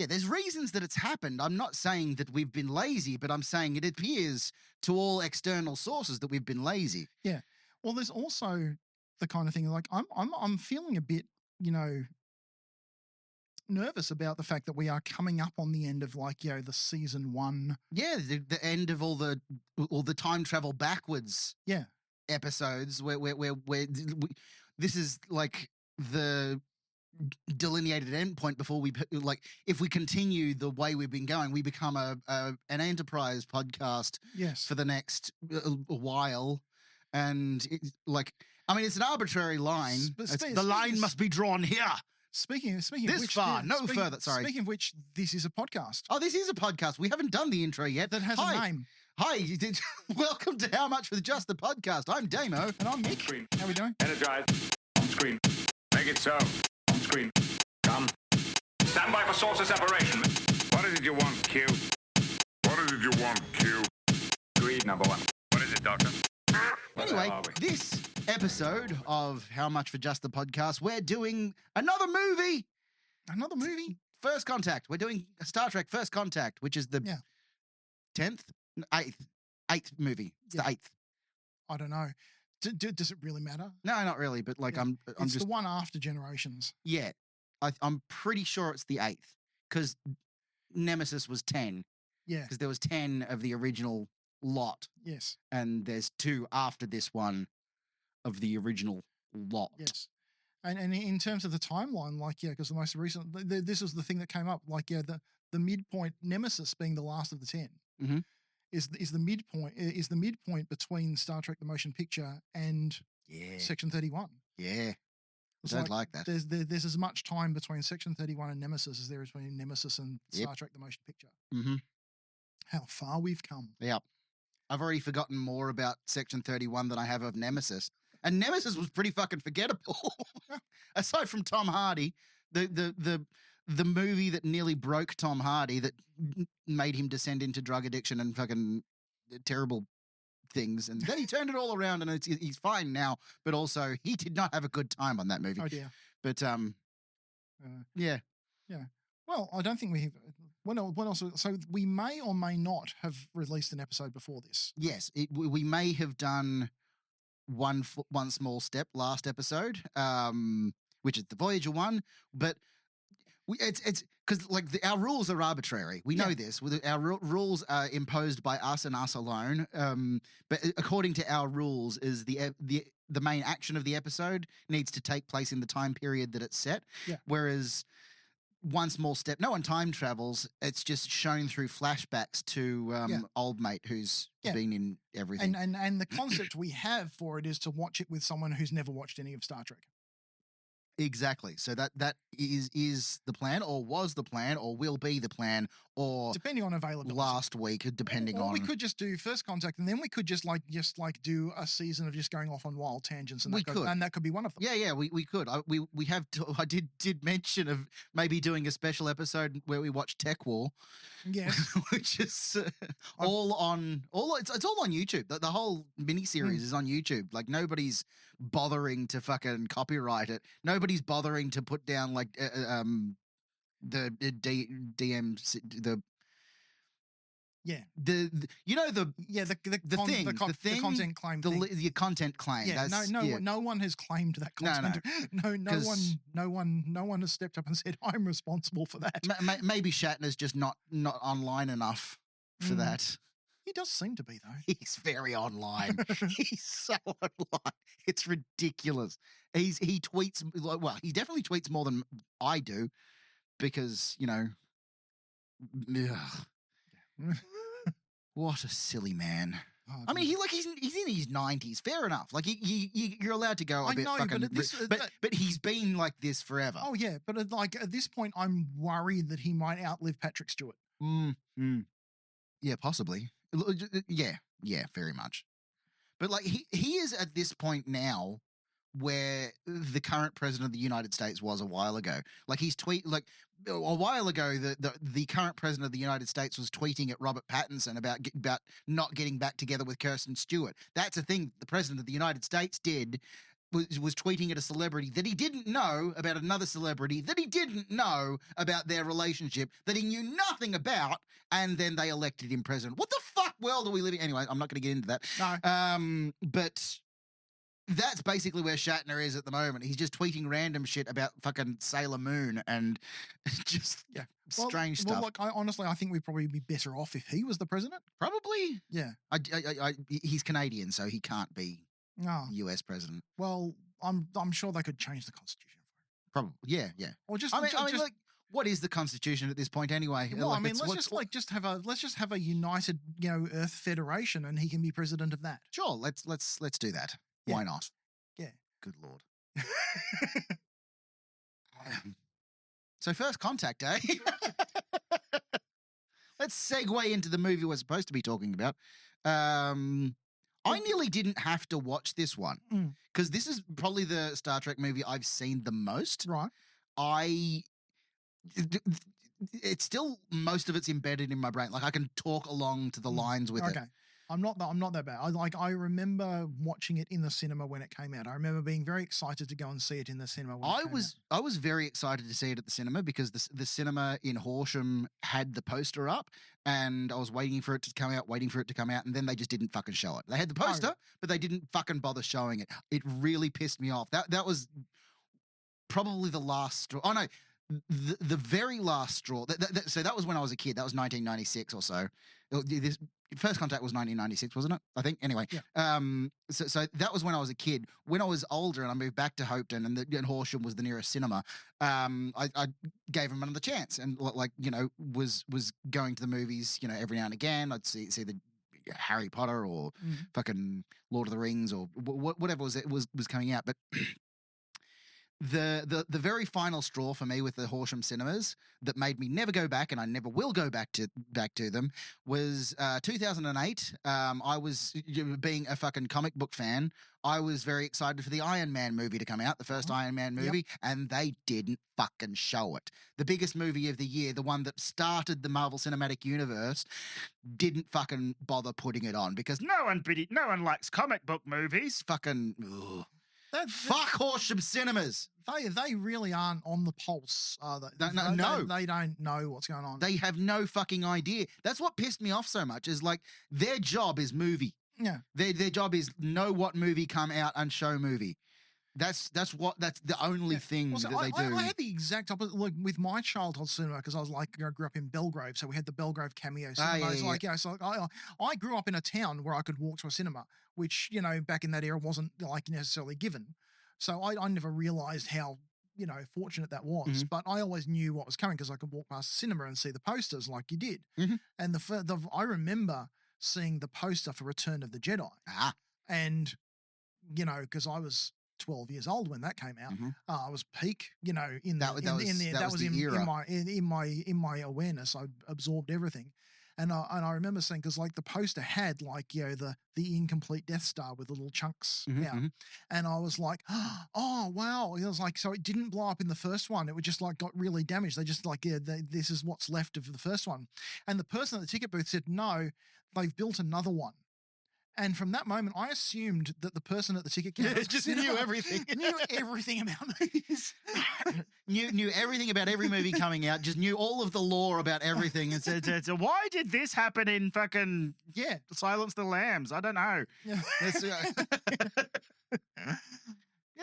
Yeah, there's reasons that it's happened. I'm not saying that we've been lazy, but I'm saying it appears to all external sources that we've been lazy. Yeah. Well, there's also the kind of thing like I'm feeling a bit, nervous about the fact that we are coming up on the end of the season 1. Yeah, the end of all the time travel backwards Yeah. episodes where this is like the delineated endpoint before we if we continue the way we've been going, we become an enterprise podcast Yes. for the next while, and it's an arbitrary line. The line must be drawn here. Speaking this of which, far, no further. Sorry. Speaking of which, this is a podcast. Oh, this is a podcast. We haven't done the intro yet. That has a name. Hi, welcome to How Much for Just the Podcast. I'm Damo. And I'm Mick. Screen. How we doing? Energize. On screen. Make it so. On screen. Come. Stand by for source separation. What is it you want, Q? What is it you want, Q? Greed number 1. What is it, Doctor? Anyway, this episode of How Much for Just the Podcast, we're doing another movie. Another movie? First Contact. We're doing Star Trek First Contact, which is the 10th? 8th movie. It's the 8th. I don't know. Does it really matter? No, not really, but I'm it's just... the one after Generations. Yeah. I'm pretty sure it's the 8th, because Nemesis was 10. Yeah. Because there was 10 of the original lot. Yes. And there's 2 after this one of the original lot. Yes. And in terms of the timeline, because the most recent, this was the thing that came up, the midpoint, Nemesis being the last of the 10, mm-hmm. is the midpoint between Star Trek the Motion Picture and Section 31. Yeah. I don't like that. There's as much time between Section 31 and Nemesis as there is between Nemesis and Star Trek the Motion Picture. Mm-hmm. How far we've come. Yep. I've already forgotten more about Section 31 than I have of Nemesis. And Nemesis was pretty fucking forgettable. Aside from Tom Hardy, the movie that nearly broke Tom Hardy, that made him descend into drug addiction and fucking terrible things. And then he turned it all around and he's fine now. But also, he did not have a good time on that movie. Oh, dear. But, yeah. Yeah. Well, I don't think we have... What else? So we may or may not have released an episode before this. Yes, we may have done one small step last episode, which is the Voyager one, but it's because our rules are arbitrary. We know this. Our rules are imposed by us and us alone. But according to our rules, is the main action of the episode needs to take place in the time period that it's set. Yeah. Whereas one small step, no one time travels. It's just shown through flashbacks to old mate who's been in everything. And the concept we have for it is to watch it with someone who's never watched any of Star Trek. Exactly. So that is the plan, or was the plan, or will be the plan, or depending on availability. Last week, depending on. We could just do First Contact, and then we could just do a season of just going off on wild tangents, and that could be one of them. Yeah, we could. We have. I did mention of maybe doing a special episode where we watch Tech War. Yes, which is it's all on YouTube. The whole miniseries is on YouTube. Like, nobody's bothering to fucking copyright it. Nobody's bothering to put down the DMs the. Yeah. The content claim. The content claim. Yeah. No one has claimed that content. No one has stepped up and said I'm responsible for that. Maybe Shatner's just not online enough for that. He does seem to be, though. He's very online. He's so online. It's ridiculous. He tweets, he definitely tweets more than I do, because what a silly man. Oh, I mean, he's in his 90s. Fair enough. Like, you're allowed to go a bit fucking... But he's been like this forever. Oh, yeah. But at this point, I'm worried that he might outlive Patrick Stewart. Yeah, possibly. Yeah, very much. But he is at this point now where the current president of the United States was a while ago. A while ago, the current president of the United States was tweeting at Robert Pattinson about not getting back together with Kirsten Stewart. That's a thing the president of the United States did was tweeting at a celebrity that he didn't know about another celebrity that he didn't know about their relationship that he knew nothing about, and then they elected him president. What the fuck world are we living? Anyway, I'm not going to get into that. No. But that's basically where Shatner is at the moment. He's just tweeting random shit about fucking Sailor Moon and just strange stuff. Well, look, honestly, I think we'd probably be better off if he was the president. Probably. Yeah. He's Canadian, so he can't be No. US president. Well, I'm sure they could change the constitution for him. Probably. Yeah. Or just. I mean, like, what is the Constitution at this point anyway? Well, like, I mean, let's just have a united, Earth Federation, and he can be president of that. Sure. Let's do that. Yeah. Why not? Yeah. Good Lord. So First Contact, eh? Let's segue into the movie we're supposed to be talking about. I nearly didn't have to watch this one because this is probably the Star Trek movie I've seen the most. Right. It's still, most of it's embedded in my brain. Like I can talk along to the lines with it. Okay. I'm not that bad. I remember watching it in the cinema when it came out. I remember being very excited to go and see it in the cinema. I was very excited to see it at the cinema because the cinema in Horsham had the poster up, and I was waiting for it to come out, and then they just didn't fucking show it. They had the poster, but they didn't fucking bother showing it. It really pissed me off. That was probably the last straw. Oh no, the very last straw. So that was when I was a kid. That was 1996 or so. This First Contact was 1996, wasn't it? I think. Anyway, yeah. So that was when I was a kid. When I was older and I moved back to Hopeton, and Horsham was the nearest cinema, I gave him another chance, and was going to the movies, every now and again. I'd see the Harry Potter or fucking Lord of the Rings or whatever was coming out, but. The very final straw for me with the Horsham cinemas that made me never go back, and I never will go back to them, was 2008. I was, being a fucking comic book fan, I was very excited for the Iron Man movie to come out, the first Iron Man movie, and they didn't fucking show it. The biggest movie of the year, the one that started the Marvel Cinematic Universe, didn't fucking bother putting it on because no one likes comic book movies. Fucking. Ugh. Fuck Horsham cinemas. They really aren't on the pulse, are they? No. They don't know what's going on. They have no fucking idea. That's what pissed me off so much, is like their job is movie. Yeah. Their job is know what movie come out and show movie. That's the only thing that they do. I had the exact opposite. Look, with my childhood cinema, because I grew up in Belgrave, so we had the Belgrave Cameo cinema. So I grew up in a town where I could walk to a cinema, which back in that era wasn't like necessarily given. So I never realised how fortunate that was. But I always knew what was coming because I could walk past the cinema and see the posters like you did. And I remember seeing the poster for Return of the Jedi, and because I was 12 years old when that came out. I was peak, in my awareness. I absorbed everything, and I remember saying, because like the poster had the incomplete Death Star with little chunks out, and I was like, oh wow! It was like, so it didn't blow up in the first one. It was just like got really damaged. They just this is what's left of the first one, and the person at the ticket booth said, no, they've built another one. And from that moment, I assumed that the person at the ticket counter just knew everything. Knew everything about movies. knew everything about every movie coming out, just knew all of the lore about everything. And said, so why did this happen in fucking Silence the Lambs? I don't know.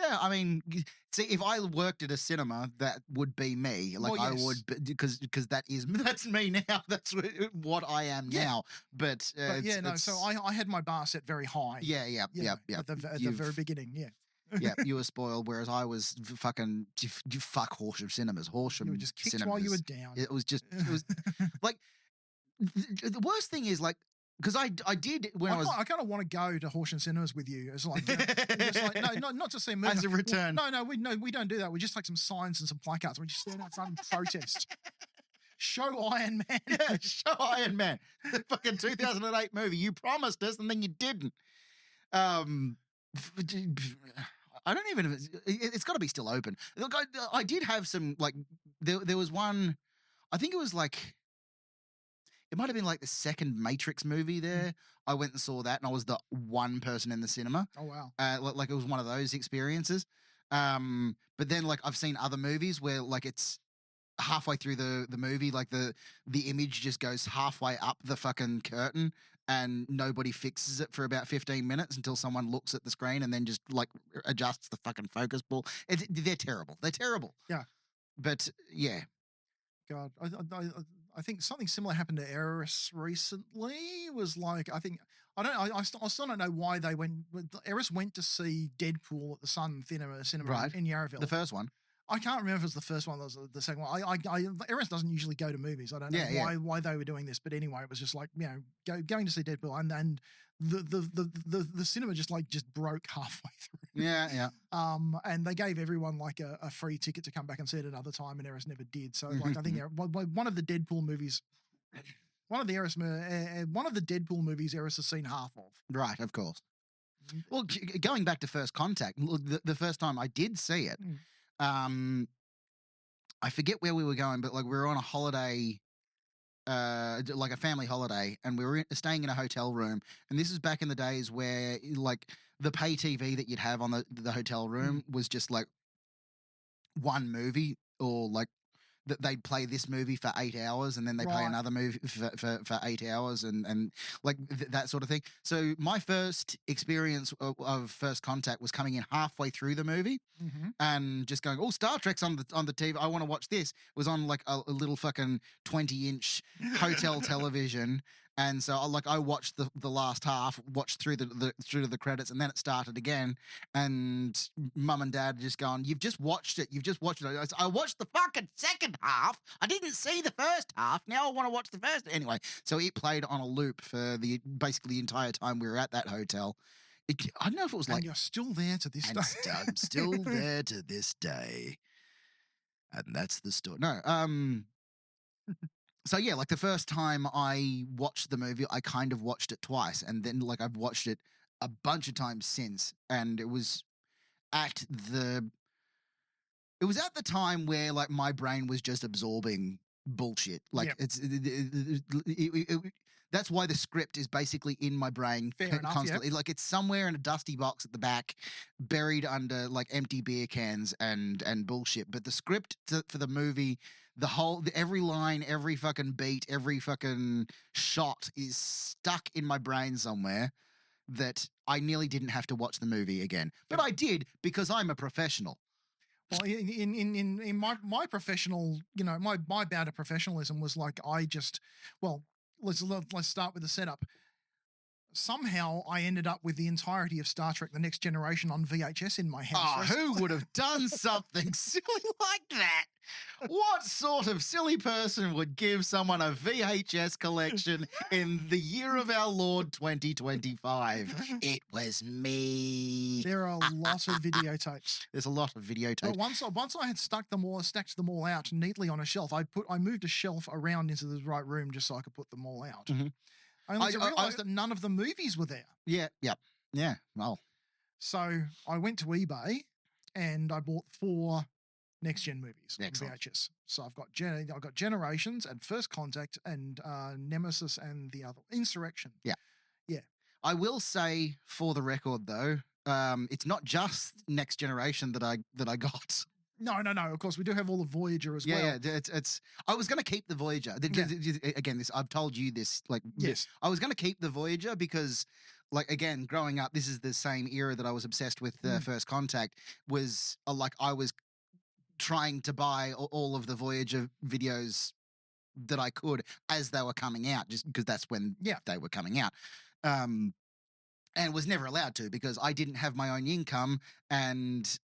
Yeah, I mean, see, if I worked at a cinema, that would be me. I would, because that's me now. That's what I am now. But so I had my bar set very high. Yeah. At the very beginning, yeah, you were spoiled, whereas I was fucking fuck Horsham cinemas. Horsham you were just kicked cinemas. while you were down. It was like the worst thing is because I did when I kind of want to go to Horsham Cinemas with you. It's like, no, not to see a movie. As a return. We don't do that. We just take some signs and some placards. We just stand out front and protest. Show Iron Man. Yeah, show Iron Man. The fucking 2008 movie. You promised us and then you didn't. I don't even. It's got to be still open. Look, I did have some there was one. I think it was it might have been like the second Matrix movie there. I went and saw that, and I was the one person in the cinema. Oh wow. Like it was one of those experiences. But then like I've seen other movies where like it's halfway through the movie, like the image just goes halfway up the fucking curtain and nobody fixes it for about 15 minutes until someone looks at the screen and then just like adjusts the fucking focus ball. They're terrible. They're terrible. Yeah. But yeah. God, I think something similar happened to Eris recently. Was like I still don't know why they went. Eris went to see Deadpool at the Sun Cinema Right. in Yarraville. The first one. I can't remember if it was the first one or the second one. Eris doesn't usually go to movies. I don't know why they were doing this, but anyway, it was just like, you know, going to see Deadpool, and the cinema just broke halfway through. Yeah. And they gave everyone like a free ticket to come back and see it another time, and Eris never did. So like I think one of the Deadpool movies. One of the Deadpool movies Eris has seen half of. Right, of course. Well, going back to First Contact, the first time I did see it, I forget where we were going, but like we were on a holiday, like a family holiday, and we were staying in a hotel room. And this is back in the days where like the pay TV that you'd have on the hotel room was just like one movie, or like that they'd play this movie for 8 hours and then they play another movie for 8 hours and like that sort of thing. So my first experience of First Contact was coming in halfway through the movie and just going, oh, Star Trek's on the TV. I want to watch this. It was on like a little fucking 20-inch hotel television. And so I watched the last half, watched through the credits, and then it started again. And Mum and Dad just going, "You've just watched it. You've just watched it." I watched the fucking second half. I didn't see the first half. Now I want to watch the first. Anyway, so it played on a loop for basically the entire time we were at that hotel. I don't know if it was like, and you're still there to this day. I'm still there to this day. And that's the story. No, So yeah, like the first time I watched the movie, I kind of watched it twice, and then like I've watched it a bunch of times since, and it was at the time where like my brain was just absorbing bullshit. Like that's why the script is basically in my brain constantly. Like it's somewhere in a dusty box at the back, buried under like empty beer cans and bullshit. But the script for the movie, every line, every fucking beat, every fucking shot is stuck in my brain somewhere that I nearly didn't have to watch the movie again. But I did, because I'm a professional. Well, in my professional, you know, my bout of professionalism was like, let's start with the setup. Somehow I ended up with the entirety of Star Trek The Next Generation on VHS in my house. Oh, who would have done something silly like that? What sort of silly person would give someone a VHS collection in the year of our Lord 2025? It was me. There are a lot of videotapes. There's a lot of videotapes. But once I had stacked them all out neatly on a shelf, I moved a shelf around into the right room just so I could put them all out. Only to realize that none of the movies were there. Yeah. Well, so I went to eBay and I bought 4 Next Gen movies on VHS. So I've got Generations and First Contact and Nemesis and the other Insurrection. Yeah. Yeah. I will say, for the record, though, it's not just Next Generation that I got. No. Of course, we do have all the Voyager as well. Yeah. It's. I was going to keep the Voyager. Again, I've told you this. Like, yes, I was going to keep the Voyager because, like, again, growing up, this is the same era that I was obsessed with. First Contact was like I was trying to buy all of the Voyager videos that I could as they were coming out, just because that's when they were coming out. And was never allowed to because I didn't have my own income and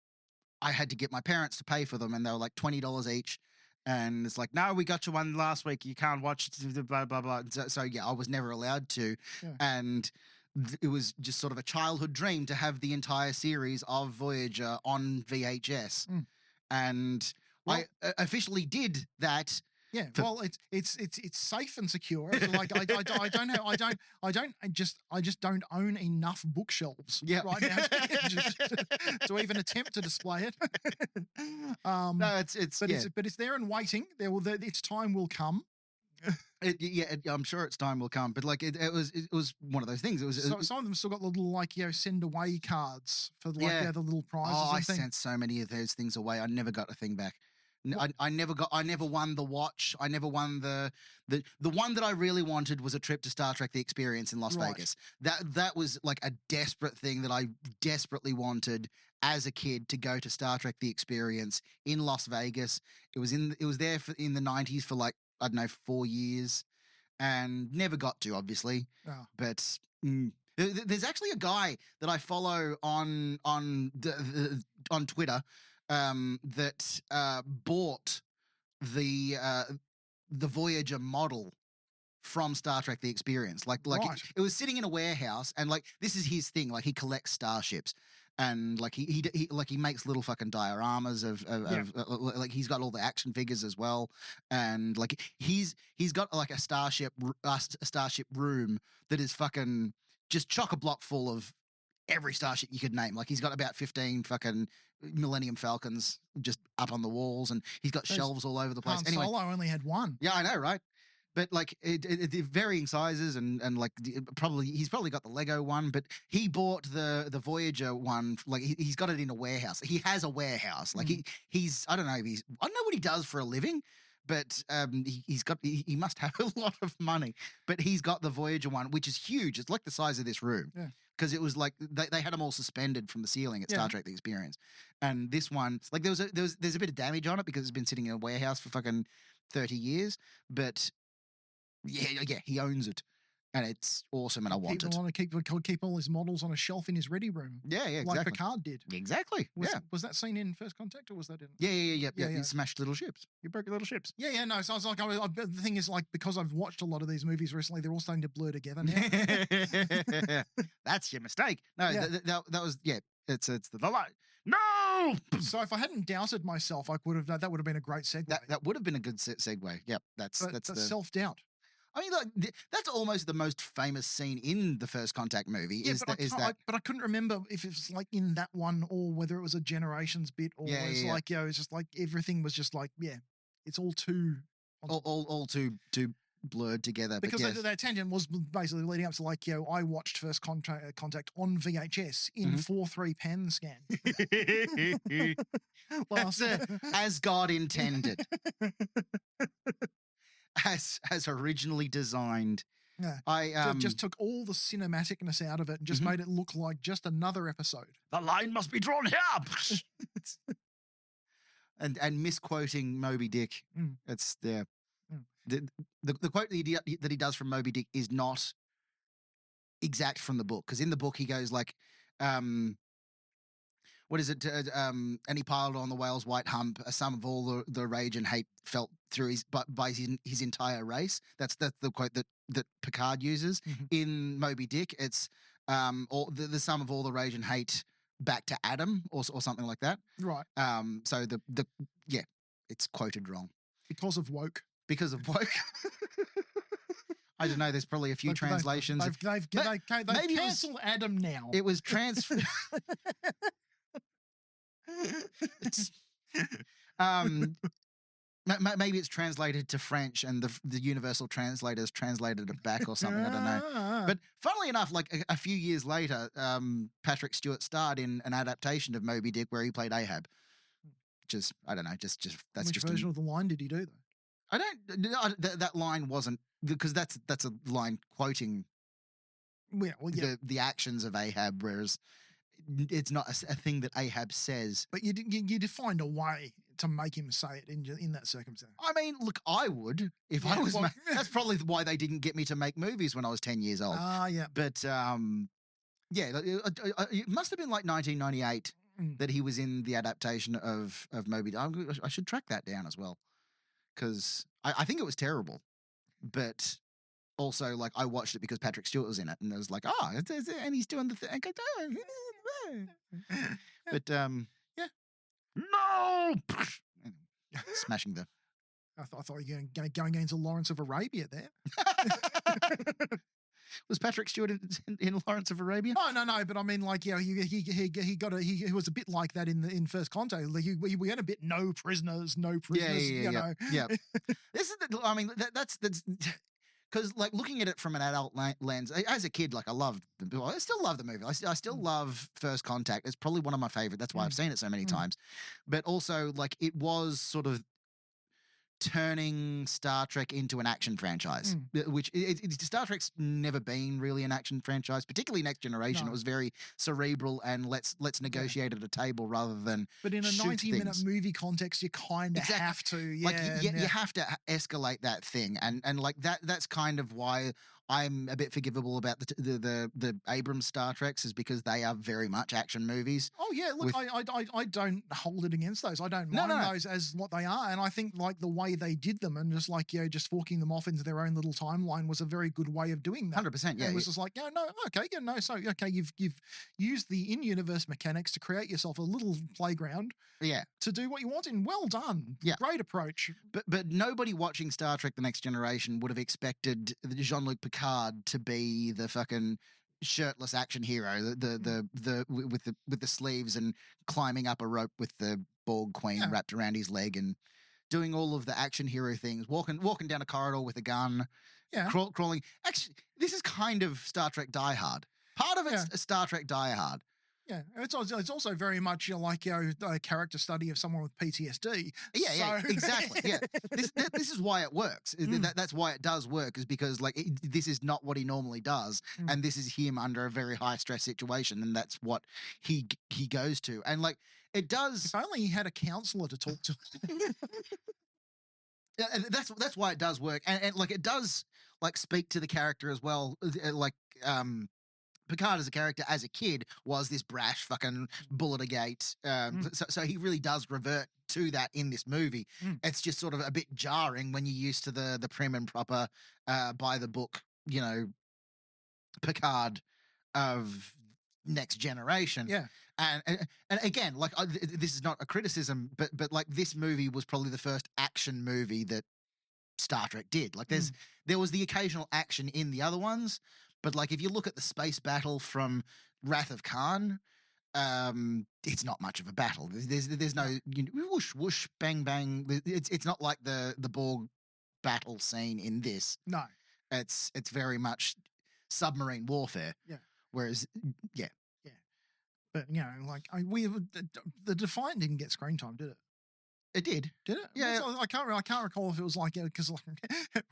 I had to get my parents to pay for them, and they were like $20 each. And it's like, no, we got you one last week. You can't watch blah, blah, blah. So yeah, I was never allowed to. Yeah. And it was just sort of a childhood dream to have the entire series of Voyager on VHS. And I officially did that. Yeah, it's safe and secure. So like I just don't own enough bookshelves right now to even attempt to display it. No, it's there and waiting. Its time will come. I'm sure its time will come, but like it was one of those things. It was So some of them still got little like send away cards for like Yeah. the little prizes. Oh, I and things. sent so many of those things away. I never got a thing back. What? I never won the watch. I never won the one that I really wanted was a trip to Star Trek: The Experience in Las Right. Vegas. That was like a desperate thing that I desperately wanted as a kid to go to Star Trek: The Experience in Las Vegas. It was there in the 90s for like, I don't know, 4 years, and never got to, obviously. Oh. But there's actually a guy that I follow on Twitter that bought the Voyager model from Star Trek: The Experience. Like Right. it was sitting in a warehouse, and like this is his thing. Like he collects starships, and like he makes little fucking dioramas of like he's got all the action figures as well, and like he's got like a starship room that is fucking just chock a block full of every starship you could name. Like he's got about 15 fucking Millennium Falcons just up on the walls, and he's got Those shelves all over the place. Han Anyway, Solo only had one. yeah, I know, right? But like it varying sizes and like he's probably got the Lego one, but he bought the Voyager one. Like he's got it in a warehouse. He has a warehouse. Like he's I don't know I don't know what he does for a living, but he must have a lot of money. But he's got the Voyager one, which is huge. It's like the size of this room. Yeah. Because it was like they had them all suspended from the ceiling at Star Trek: The Experience, and this one, like there's a bit of damage on it because it's been sitting in a warehouse for fucking 30 years. But yeah, he owns it, and it's awesome, and I want it. People want to keep all his models on a shelf in his ready room. Yeah, Like exactly. Picard did. Exactly. Was that seen in First Contact, or was that in? Yeah. Yeah. You smashed little ships. You broke little ships. Yeah. No. So I was like, the thing is, like, because I've watched a lot of these movies recently, they're all starting to blur together now. That's your mistake. No, Yeah. that was It's the light. No. So if I hadn't doubted myself, that would have been a great segue. That would have been a good segue. Yep. That's the self doubt. I mean, like that's almost the most famous scene in the First Contact movie. But I couldn't remember if it was like in that one or whether it was a Generations bit or like it's just like everything was just like it's all too all too blurred together. Because but yes. that tangent was basically leading up to like I watched First Contact on VHS in 4:3 pan scan. as God intended. As originally designed. Yeah. I just took all the cinematicness out of it and just made it look like just another episode. The line must be drawn here. and misquoting Moby Dick. It's there. The quote that he does from Moby Dick is not exact from the book, because in the book he goes like, what is it? And he piled on the whale's white hump, a sum of all the rage and hate felt through by his entire race. That's the quote that Picard uses. In Moby Dick, it's the sum of all the rage and hate back to Adam or something like that. Right. So it's quoted wrong because of woke. Because of woke. I don't know. There's probably a few translations. They've cancelled Adam now. It was maybe it's translated to French and the universal translators translated it back or something. I don't know. But funnily enough, like a few years later, Patrick Stewart starred in an adaptation of Moby Dick where he played Ahab. Just I don't know. Just that's Which just version of the line did he do though? I don't. That line wasn't, because that's a line quoting the actions of Ahab, whereas it's not a thing that Ahab says. But you defined a way to make him say it in that circumstance. I mean, look, I would if I was. That's probably why they didn't get me to make movies when I was 10 years old. Yeah. But it must have been like 1998 that he was in the adaptation of Moby Dick. I should track that down as well, because I think it was terrible, but also like I watched it because Patrick Stewart was in it, and it was like, and he's doing the thing. But no, smashing the. I thought you were going into Lawrence of Arabia there. Was Patrick Stewart in Lawrence of Arabia? No. But I mean, like, he was a bit like that in First Contact. Like, we had a bit no prisoners. Yeah. This is that's because like looking at it from an adult lens, as a kid, like I still love the movie. I still love First Contact. It's probably one of my favorite. That's why I've seen it so many times. But also, like, it was sort of turning Star Trek into an action franchise, which Star Trek's never been really an action franchise, particularly Next Generation. No. It was very cerebral and let's negotiate at a table rather than But in a shoot 90-minute things. movie context, you kind of have to. Yeah, Like you have to escalate that thing, and like that's kind of why I'm a bit forgivable about the Abrams Star Treks, is because they are very much action movies. Oh yeah, look, I don't hold it against those. I don't mind those as what they are, and I think like the way they did them and just like just forking them off into their own little timeline was a very good way of doing that. 100%, yeah. It was just like so you've used the in-universe mechanics to create yourself a little playground. Yeah. To do what you want in. Well done. Yeah. Great approach. But nobody watching Star Trek: The Next Generation would have expected Jean-Luc Picard to be the fucking shirtless action hero, with the sleeves and climbing up a rope with the Borg Queen wrapped around his leg and doing all of the action hero things, walking down a corridor with a gun, crawling. Actually, this is kind of Star Trek Die Hard. Part of it's Star Trek Die Hard. Yeah, it's also very much like a character study of someone with PTSD. Yeah, exactly. Yeah, this is why it works. That's why it does work, is because like this is not what he normally does, and this is him under a very high stress situation, and that's what he goes to, and like it does. If only he had a counselor to talk to. Yeah, and that's why it does work, and like it does like speak to the character as well, like Picard as a character, as a kid, was this brash fucking bullet-a-gate. So he really does revert to that in this movie. It's just sort of a bit jarring when you're used to the prim and proper, by the book, Picard of Next Generation. Yeah. And again, like this is not a criticism, but like this movie was probably the first action movie that Star Trek did. Like there was the occasional action in the other ones. But like, if you look at the space battle from Wrath of Khan, it's not much of a battle. There's no whoosh whoosh bang bang. It's not like the Borg battle scene in this. No, it's very much submarine warfare. Yeah. Whereas, yeah. But like the Defiant didn't get screen time, did it? It did. Did it? Yeah. I can't recall if it was like because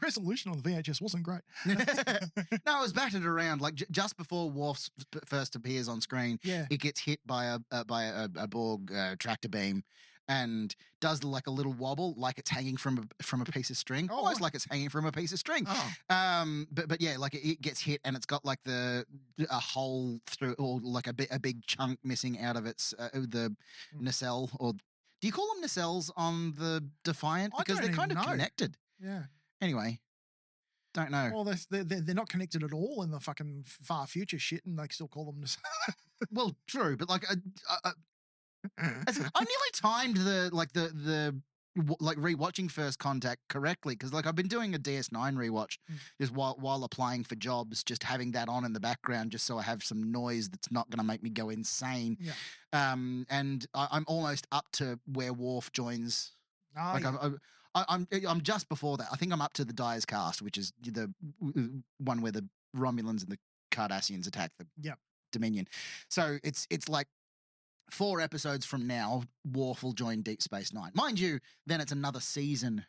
resolution on the VHS wasn't great. No, it was battered around. Like just before Worf first appears on screen, it gets hit by a Borg tractor beam, and does like a little wobble, like it's hanging from a piece of string, almost like it's hanging from a piece of string. But yeah, like it gets hit, and it's got like a hole through, or like a big chunk missing out of its the nacelle, or. Do you call them nacelles on the Defiant? Because they're kind of connected. Yeah. Anyway, don't know. Well, they're not connected at all in the fucking far future shit, and they still call them nacelles. Well, true, but like, I nearly timed the rewatching First Contact correctly, because like I've been doing a DS9 rewatch just while applying for jobs, just having that on in the background, just so I have some noise that's not going to make me go insane. Yeah. And I'm almost up to where Worf joins. Oh, I'm just before that. I think I'm up to the Dyer's Cast, which is the one where the Romulans and the Cardassians attack the Dominion. So it's like 4 episodes from now, Worf will join Deep Space Nine. Mind you, then it's another season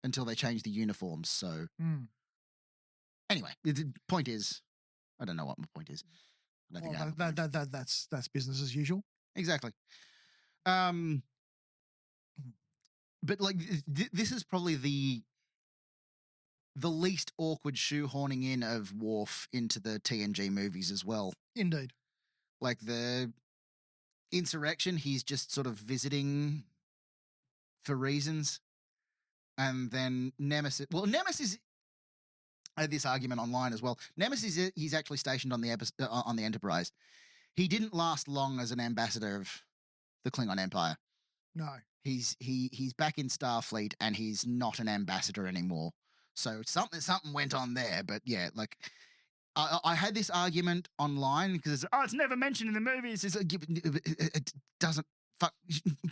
until they change the uniforms. So anyway, the point is, I don't know what my point is. I don't think I have a point. That's business as usual. Exactly. But like this is probably the least awkward shoehorning in of Worf into the TNG movies as well. Indeed. Like the Insurrection, he's just sort of visiting for reasons. And then Nemesis. Well, Nemesis, I had this argument online as well. Nemesis, he's actually stationed on the Enterprise. He didn't last long as an ambassador of the Klingon Empire. No. He's back in Starfleet, and he's not an ambassador anymore. So something went on there, but yeah, like I had this argument online because it's never mentioned in the movies. It doesn't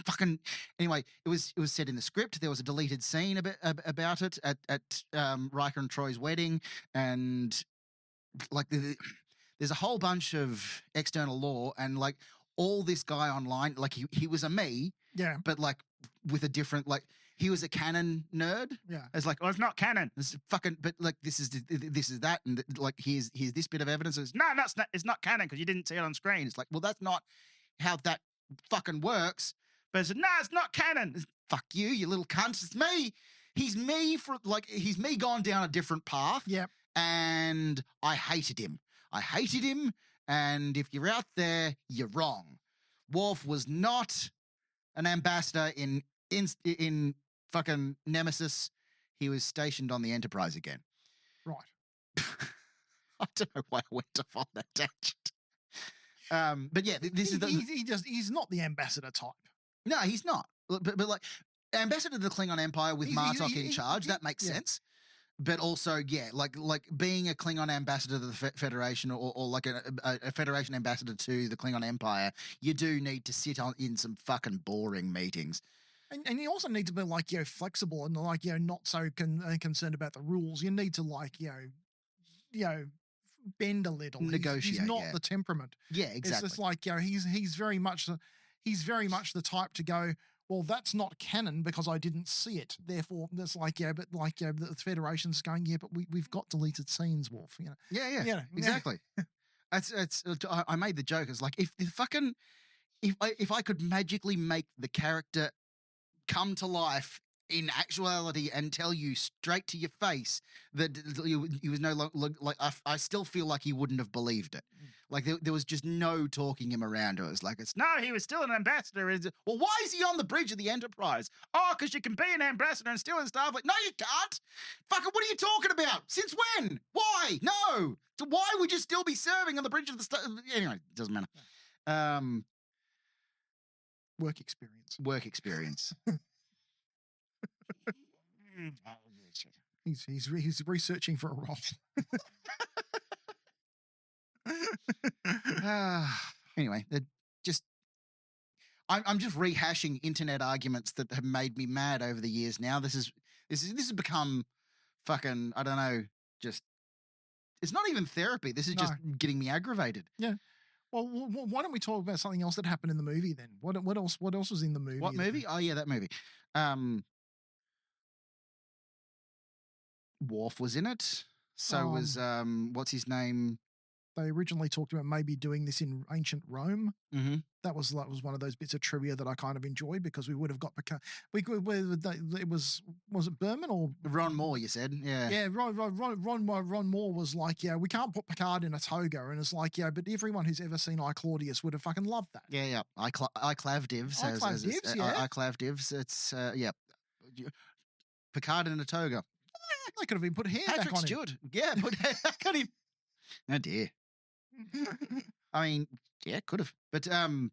fucking anyway. It was said in the script. There was a deleted scene about it at Riker and Troy's wedding, and like there's a whole bunch of external lore, and like all this guy online, like he was a me, Yeah. but like with a different like. He was a canon nerd. Yeah. It's like, oh, it's not canon. It's fucking, but like this is that, and like here's this bit of evidence. It's it's not canon because you didn't see it on screen. It's like, well, that's not how that fucking works. But it's it's not canon. It's, fuck you, you little cunt. It's me. He's me gone down a different path. Yep. And I hated him. And if you're out there, you're wrong. Worf was not an ambassador in fucking Nemesis. He was stationed on the Enterprise again. Right. I don't know why I went off on that tangent. But yeah, this is he's not the ambassador type. No, he's not. But like ambassador to the Klingon Empire with Martok in charge, that makes sense. But also, yeah, like being a Klingon ambassador to the Federation or like a Federation ambassador to the Klingon Empire, you do need to sit in some fucking boring meetings. And you also need to be like, flexible and like, not so concerned about the rules. You need to like, bend a little. Negotiate. He's not the temperament. Yeah, exactly. It's just like, he's very much the type to go, well, that's not canon because I didn't see it. Therefore, that's like, the Federation's going, but we've got deleted scenes, Worf. Yeah, exactly. I made the joke. It's like if I could magically make the character come to life in actuality and tell you straight to your face that he was no longer like I still feel like he wouldn't have believed it. Like there was just no talking him around. It was like he was still an ambassador. Well, why is he on the bridge of the Enterprise? Oh, because you can be an ambassador and still in Starfleet. No, you can't. Fucking, what are you talking about? Since when? Why? No. So why would you still be serving on the bridge of the Anyway, it doesn't matter. Work experience. He's researching for a role. Anyway, I'm just rehashing internet arguments that have made me mad over the years. Now this has become fucking, I don't know, just it's not even therapy. This is just getting me aggravated. Yeah. Well, why don't we talk about something else that happened in the movie then? What else was in the movie? What movie? Oh yeah, that movie. Worf was in it. So was what's his name? They originally talked about maybe doing this in ancient Rome. Mm-hmm. That was one of those bits of trivia that I kind of enjoyed because we would have got Picard. Was it Berman or Ron Moore? You said, yeah, yeah. Ron Moore was like, we can't put Picard in a toga, and it's like, but everyone who's ever seen I Claudius would have fucking loved that. Yeah. I Clav divs. I Clav divs. It's Picard in a toga. They could have been put hair Patrick back on Stewart. him. Yeah, put hair back on him. Oh dear. I mean, yeah, could have. But I don't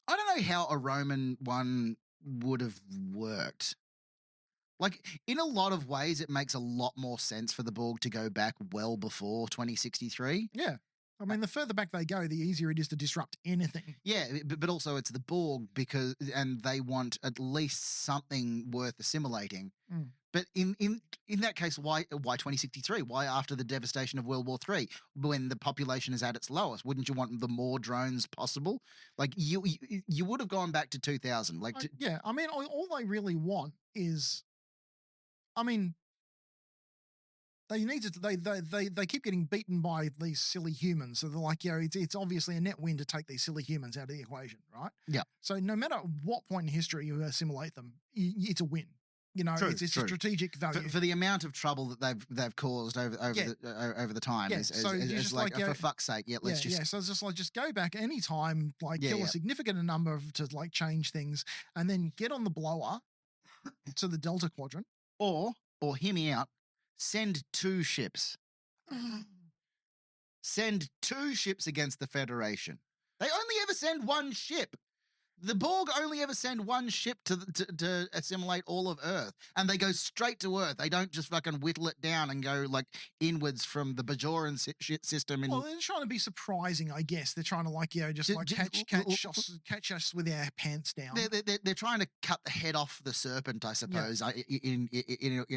know how a Roman one would have worked. Like, in a lot of ways, it makes a lot more sense for the Borg to go back well before 2063. Yeah. I mean, the further back they go, the easier it is to disrupt anything. Yeah, but also it's the Borg and they want at least something worth assimilating. Mm. But in that case, why 2063? Why after the devastation of World War III, when the population is at its lowest? Wouldn't you want the more drones possible? Like you would have gone back to 2000. Yeah, I mean, all they really want is, I mean, they need to. They keep getting beaten by these silly humans. So they're like, it's obviously a net win to take these silly humans out of the equation, right? Yeah. So no matter what point in history you assimilate them, it's a win. True, it's a strategic value for the amount of trouble that they've caused over the time. Yeah. So it's like for fuck's sake, let's just. So it's just like go back any time, kill a significant number to change things, and then get on the blower to the Delta Quadrant, or hear me out. Send 2 ships. Send 2 ships against the Federation. They only ever send 1 ship. The Borg only ever send one ship to assimilate all of Earth, and they go straight to Earth. They don't just fucking whittle it down and go like inwards from the Bajoran system. Well, they're trying to be surprising, I guess. They're trying to catch us with our pants down. They're trying to cut the head off the serpent, I suppose, in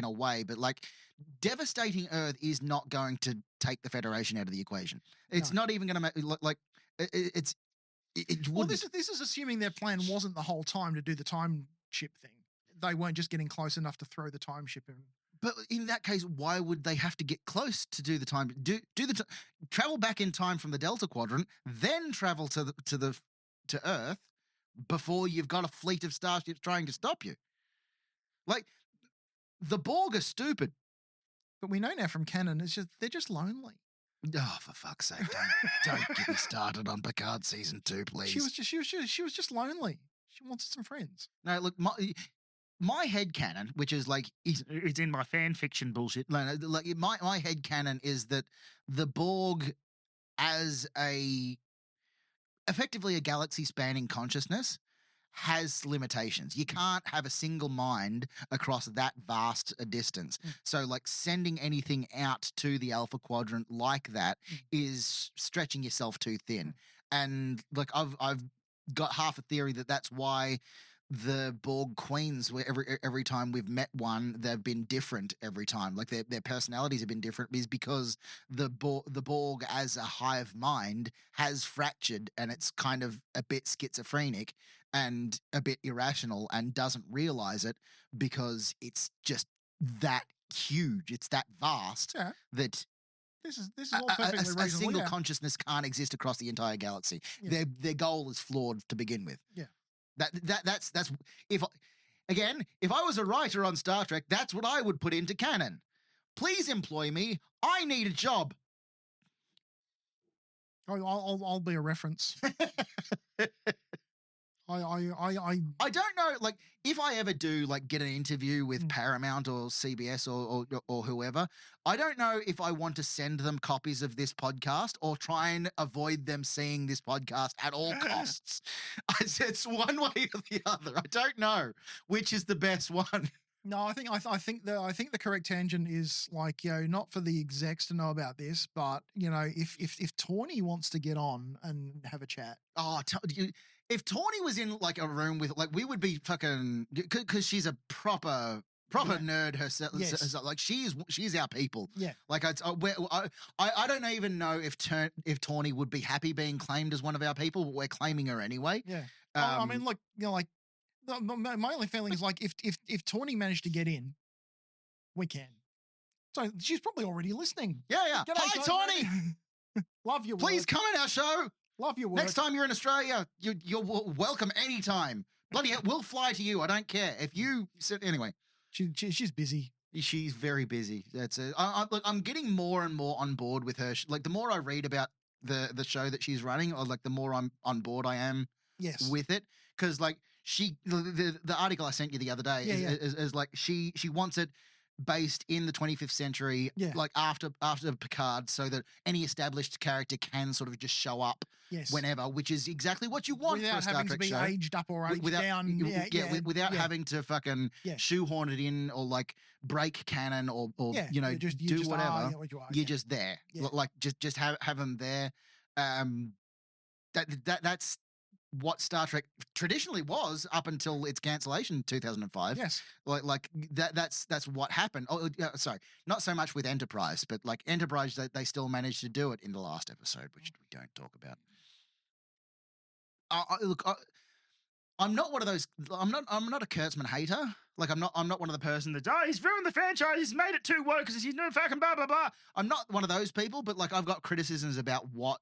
a way. But like, devastating Earth is not going to take the Federation out of the equation. It's not even going to make it's. Well, this is assuming their plan wasn't the whole time to do the time ship thing. They weren't just getting close enough to throw the time ship in. But in that case, why would they have to get close to do the time? Travel back in time from the Delta Quadrant, then travel to Earth before you've got a fleet of starships trying to stop you. Like, the Borg are stupid. But we know now from canon, they're just lonely. Oh, for fuck's sake! Don't get me started on Picard season 2, please. She was just lonely. She wanted some friends. No, look, my headcanon, which is like it's in my fan fiction bullshit. Like my headcanon is that the Borg, as effectively a galaxy spanning consciousness, has limitations. You can't have a single mind across that vast a distance. So like sending anything out to the Alpha Quadrant like that is stretching yourself too thin. And like I've got half a theory that that's why the Borg queens, where every time we've met one, they've been different every time. Like their personalities have been different, is because the Borg as a hive mind has fractured, and it's kind of a bit schizophrenic and a bit irrational, and doesn't realize it because it's just that huge. It's that vast that this is all perfectly reasonable. A single consciousness can't exist across the entire galaxy. Yeah. Their goal is flawed to begin with. Yeah. That's if I was a writer on Star Trek, that's what I would put into canon. Please employ me. I need a job. I'll be a reference. I don't know, like, if I ever do like get an interview with Paramount or CBS or whoever, I don't know if I want to send them copies of this podcast or try and avoid them seeing this podcast at all costs. It's one way or the other. I don't know which is the best one. No, I think the correct tangent is like, not for the execs to know about this, but if Tawny wants to get on and have a chat. Oh, if Tawny was in like a room with, like, we would be fucking, because she's a proper nerd herself. Yes. Like she's our people. Yeah. Like I don't even know if Tawny would be happy being claimed as one of our people, but we're claiming her anyway. Yeah. I mean, look, my only feeling is like if Tawny managed to get in, we can. So she's probably already listening. Yeah. G'day, Hi, Tawny. Love your Please work. come on our show. Love your work. Next time you're in Australia, you're welcome anytime. Bloody hell, we'll fly to you. I don't care. If you anyway. She's busy. She's very busy. That's it. Look, I'm getting more and more on board with her. Like, the more I read about the show that she's running, or like the more I'm on board I am with it. Because like the article I sent you the other day is like she wants it based in the 25th century, like after Picard, so that any established character can sort of just show up whenever, which is exactly what you want for a Star Trek show. Without having to be aged up or aged down. Without having to fucking shoehorn it in or like break canon or do whatever. You're just there. Like just have them there. That's what Star Trek traditionally was up until its cancellation in 2005. Yes. Like that's what happened. Oh, sorry, not so much with Enterprise, but like Enterprise, they still managed to do it in the last episode, which we don't talk about. I'm not one of those. I'm not a Kurtzman hater. Like I'm not one of the person that he's ruined the franchise. He's made it too woke because he's doing fucking blah blah blah. I'm not one of those people. But like I've got criticisms about what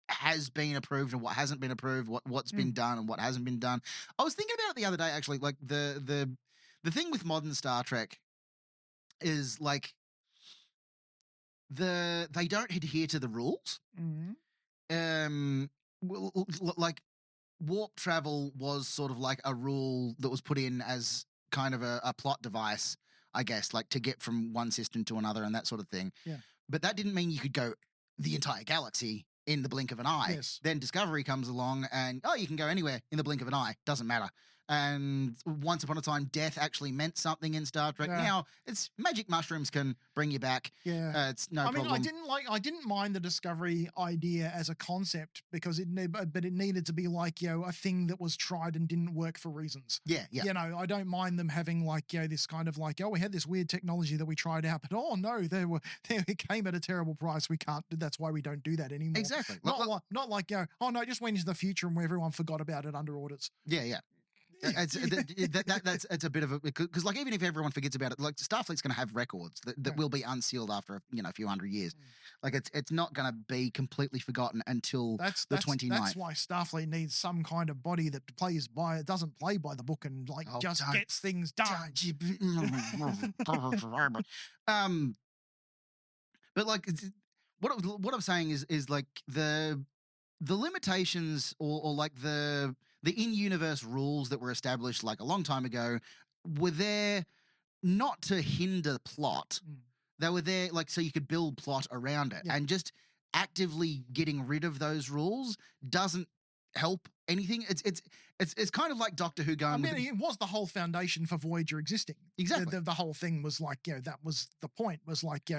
has been approved and what hasn't been approved, what's been done and what hasn't been done. I was thinking about it the other day, actually. Like the thing with modern Star Trek is like they don't adhere to the rules. Like warp travel was sort of like a rule that was put in as kind of a plot device, I guess, like to get from one system to another and that sort of thing. Yeah. But that didn't mean you could go the entire galaxy in the blink of an eye. Yes. Then Discovery comes along and, you can go anywhere in the blink of an eye. Doesn't matter. And once upon a time, death actually meant something in Star Trek. Yeah. Now, it's magic mushrooms can bring you back. Yeah. It's no I mean, problem. I didn't mind the Discovery idea as a concept because it needed to be like, a thing that was tried and didn't work for reasons. Yeah. I don't mind them having like, this kind of like, we had this weird technology that we tried out, but no, it came at a terrible price. We can't, that's why we don't do that anymore. Exactly. Not like, it just went into the future and everyone forgot about it under orders. Yeah. It's a bit of a, because like even if everyone forgets about it, like Starfleet's going to have records that will be unsealed after a few hundred years. Like it's not going to be completely forgotten until the 29th. That's why Starfleet needs some kind of body that doesn't play by the book and gets things done. But like what I'm saying is like the limitations or like the in-universe rules that were established like a long time ago were there not to hinder plot. They were there like so you could build plot around it. And just actively getting rid of those rules doesn't help anything. It's kind of like Doctor Who going. It was the whole foundation for Voyager existing. Exactly. The whole thing was like, that was the point. Was like,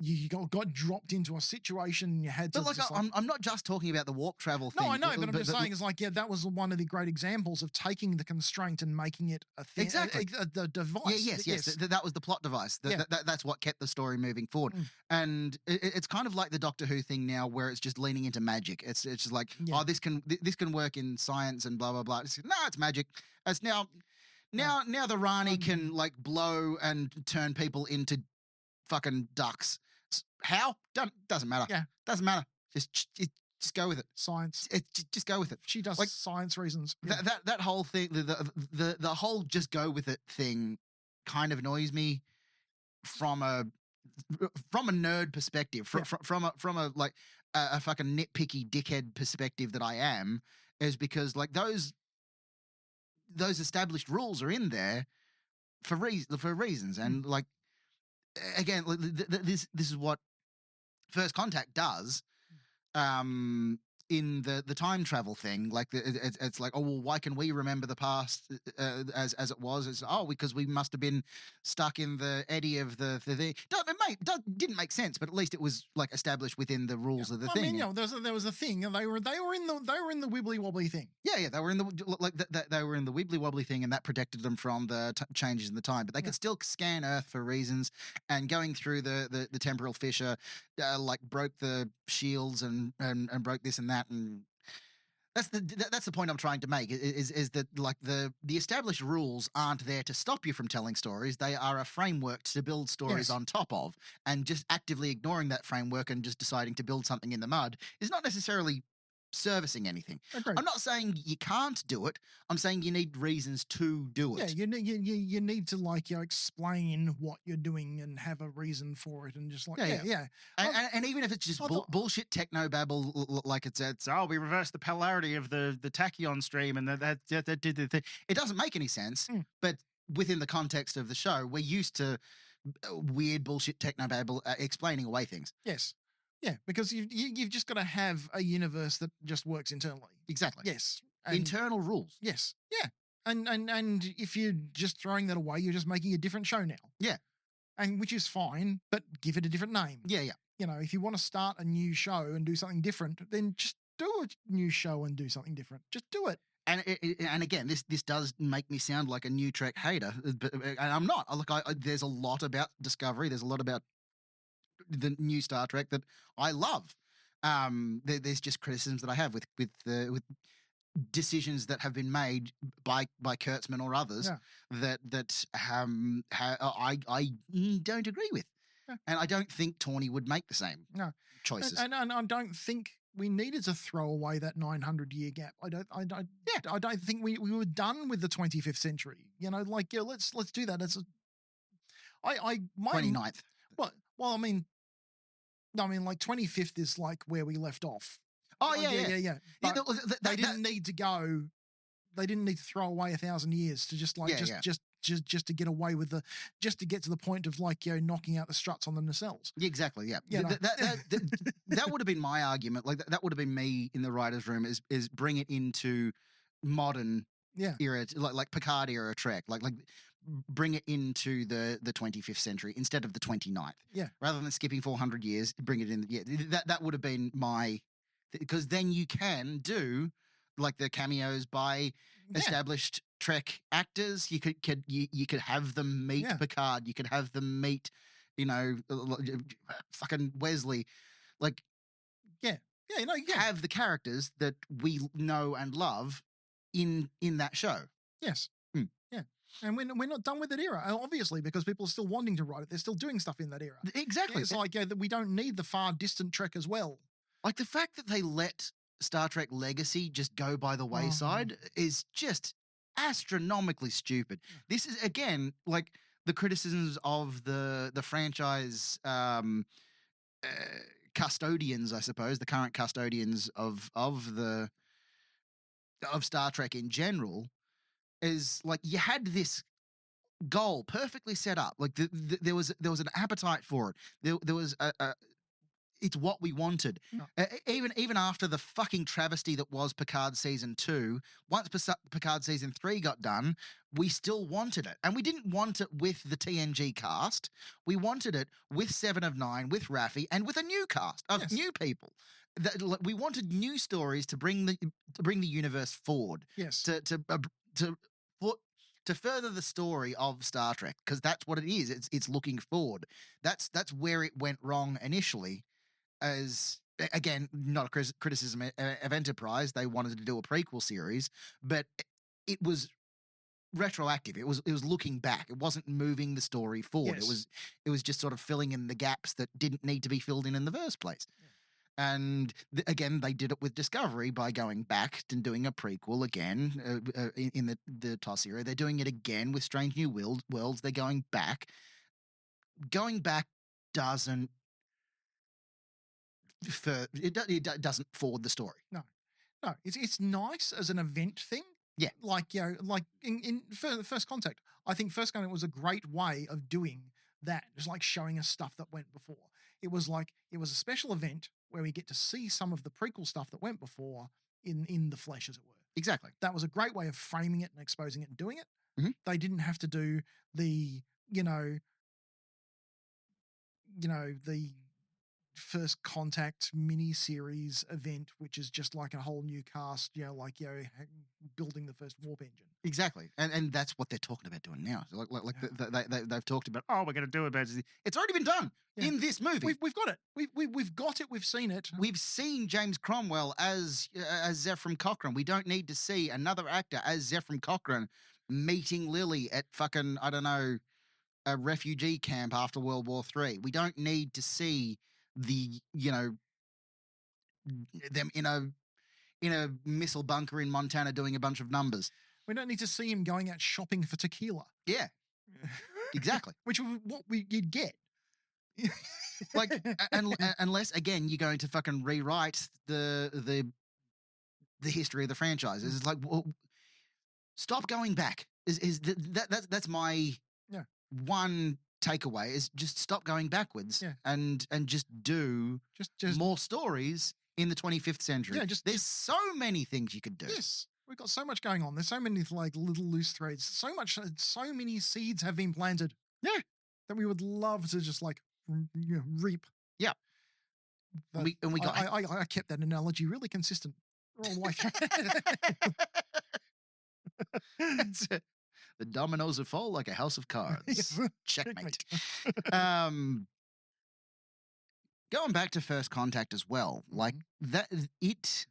you got dropped into a situation and you had to. But I'm not just talking about the warp travel thing. No, I know, but I'm just saying it's like, that was one of the great examples of taking the constraint and making it a thing. Exactly. The device. Yes. That was the plot device. That's what kept the story moving forward. And it's kind of like the Doctor Who thing now, where it's just leaning into magic. It's just like, this can work in science and blah blah blah. It's magic. It's now the Rani can like blow and turn people into fucking ducks. How? Doesn't matter. Yeah. Doesn't matter. Just go with it. Science. Just go with it. She does like science reasons. That whole thing, the whole just go with it thing, kind of annoys me from a nerd perspective, from a like a fucking nitpicky dickhead perspective that I am, is because like those established rules are in there for reasons, and like again, this is what First Contact does. In the time travel thing, like it's like, why can we remember the past as it was? It's because we must have been stuck in the eddy of the thing. Didn't make sense, but at least it was like established within the rules of the thing. I mean, there was a thing, and they were in the wibbly wobbly thing. Yeah, they were in the they were in the wibbly wobbly thing, and that protected them from the changes in the time. But they could still scan Earth for reasons, and going through the temporal fissure, like broke the shields and broke this and that. And that's the point I'm trying to make is that like the established rules aren't there to stop you from telling stories. They are a framework to build stories on top of, and just actively ignoring that framework and just deciding to build something in the mud is not necessarily servicing anything. Agreed. I'm not saying you can't do it. I'm saying you need reasons to do it. Yeah, you need to like explain what you're doing and have a reason for it, and just like And even if it's just bullshit techno babble, like it's we reversed the polarity of the tachyon stream and that did the thing. It doesn't make any sense. But within the context of the show, we're used to weird bullshit techno babble explaining away things. Yes. Yeah, because you've just got to have a universe that just works internally. Exactly. Yes. Internal rules. Yes. Yeah. And if you're just throwing that away, you're just making a different show now. Yeah. And which is fine, but give it a different name. Yeah. If you want to start a new show and do something different, then just do a new show and do something different. Just do it. And again, this does make me sound like a new Trek hater, but and I'm not. There's a lot about Discovery. There's a lot about the new Star Trek that I love. There's just criticisms that I have with decisions that have been made by Kurtzman or others that I don't agree with, and I don't think Tawny would make the same choices. And I don't think we needed to throw away that 900-year gap. I don't think we were done with the 25th century. Let's do that. 29th. Well, I mean, like 25th is like where we left off. Oh, yeah. But they didn't need to go. They didn't need to throw away 1,000 years to just just to get away with just to get to the point of like, knocking out the struts on the nacelles. Yeah, exactly. Yeah, You know. that would have been my argument. Like that would have been me in the writers' room. Is bring it into modern Yeah. era, like Picard era Trek. Like bring it into the 25th century instead of the 29th. Yeah. Rather than skipping 400 years, bring it in. Yeah, that would have been my, because then you can do like the cameos by established Trek actors. You could have them meet Picard. You could have them meet, fucking Wesley. Like, have the characters that we know and love in that show. Yes. Yeah. And we're not done with that era, obviously, because people are still wanting to write it. They're still doing stuff in that era. Exactly. It's like that we don't need the far distant Trek as well. Like the fact that they let Star Trek Legacy just go by the wayside is just astronomically stupid. This is, again, like the criticisms of the franchise custodians, I suppose, the current custodians of Star Trek in general, is like you had this goal perfectly set up. Like there was an appetite for it. There was it's what we wanted. Even after the fucking travesty that was Picard season 2, once Picard season 3 got done, we still wanted it. And we didn't want it with the TNG cast. We wanted it with Seven of Nine, with Raffi, and with a new cast of new people. We wanted new stories to bring the universe forward. Yes. To further the story of Star Trek, because that's what it is. It's looking forward. That's where it went wrong initially. As again, not a criticism of Enterprise. They wanted to do a prequel series, but it was retroactive. It was looking back. It wasn't moving the story forward. Yes. It was just sort of filling in the gaps that didn't need to be filled in the first place. And again, they did it with Discovery by going back and doing a prequel again in the TOS era. They're doing it again with Strange New Worlds. They're going back. Going back doesn't doesn't forward the story. No, it's nice as an event thing. Yeah, like like in First Contact, I think First Contact was a great way of doing that, just like showing us stuff that went before. It was a special event where we get to see some of the prequel stuff that went before in the flesh, as it were. Exactly. That was a great way of framing it and exposing it and doing it. Mm-hmm. They didn't have to do the the First Contact mini-series event, which is just like a whole new cast, building the first warp engine. Exactly, and that's what they're talking about doing now. So they've talked about, we're going to do it, but it's already been done in this movie. We've got it. We've got it. We've seen it. We've seen James Cromwell as Zephram Cochrane. We don't need to see another actor as Zephram Cochrane meeting Lily at fucking, I don't know, a refugee camp after World War III. We don't need to see them in a missile bunker in Montana doing a bunch of numbers. We don't need to see him going out shopping for tequila. Yeah, exactly. Which is what you'd get. Like, unless again you're going to fucking rewrite the history of the franchise. It's like, well, stop going back. That's my one takeaway, is just stop going backwards and just do just more stories in the 25th century. Yeah, there's so many things you could do. Yes, we've got so much going on. There's so many like little loose threads. So many seeds have been planted. Yeah, that we would love to just like reap. Yeah, I kept that analogy really consistent. That's it. The dominoes would fall like a house of cards. Checkmate. Going back to First Contact as well, like that, it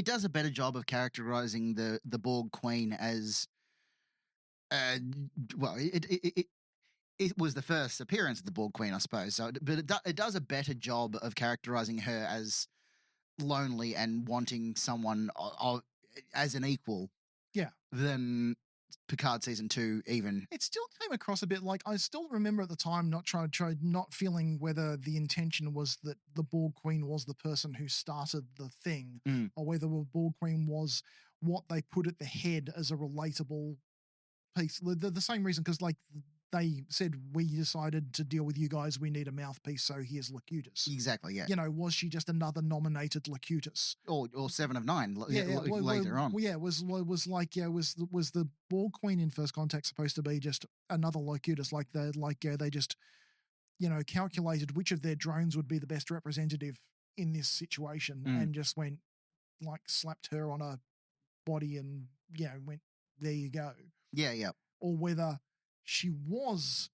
does a better job of characterizing the Borg Queen as, it was the first appearance of the Borg Queen, I suppose. So, but it does a better job of characterizing her as lonely and wanting someone as an equal. Yeah. Than Picard season 2 even. It still came across a bit like, I still remember at the time not feeling whether the intention was that the Borg Queen was the person who started the thing, or whether the Borg Queen was what they put at the head as a relatable piece. The same reason, because like they said, we decided to deal with you guys. We need a mouthpiece, so here's Locutus. Exactly, yeah. You know, was she just another nominated Locutus? Or 7 of 9 later on. Well, yeah, was the Borg Queen in First Contact supposed to be just another Locutus? They just, you know, calculated which of their drones would be the best representative in this situation, and just went like slapped her on a body and went, there you go. Yeah. Or whether she was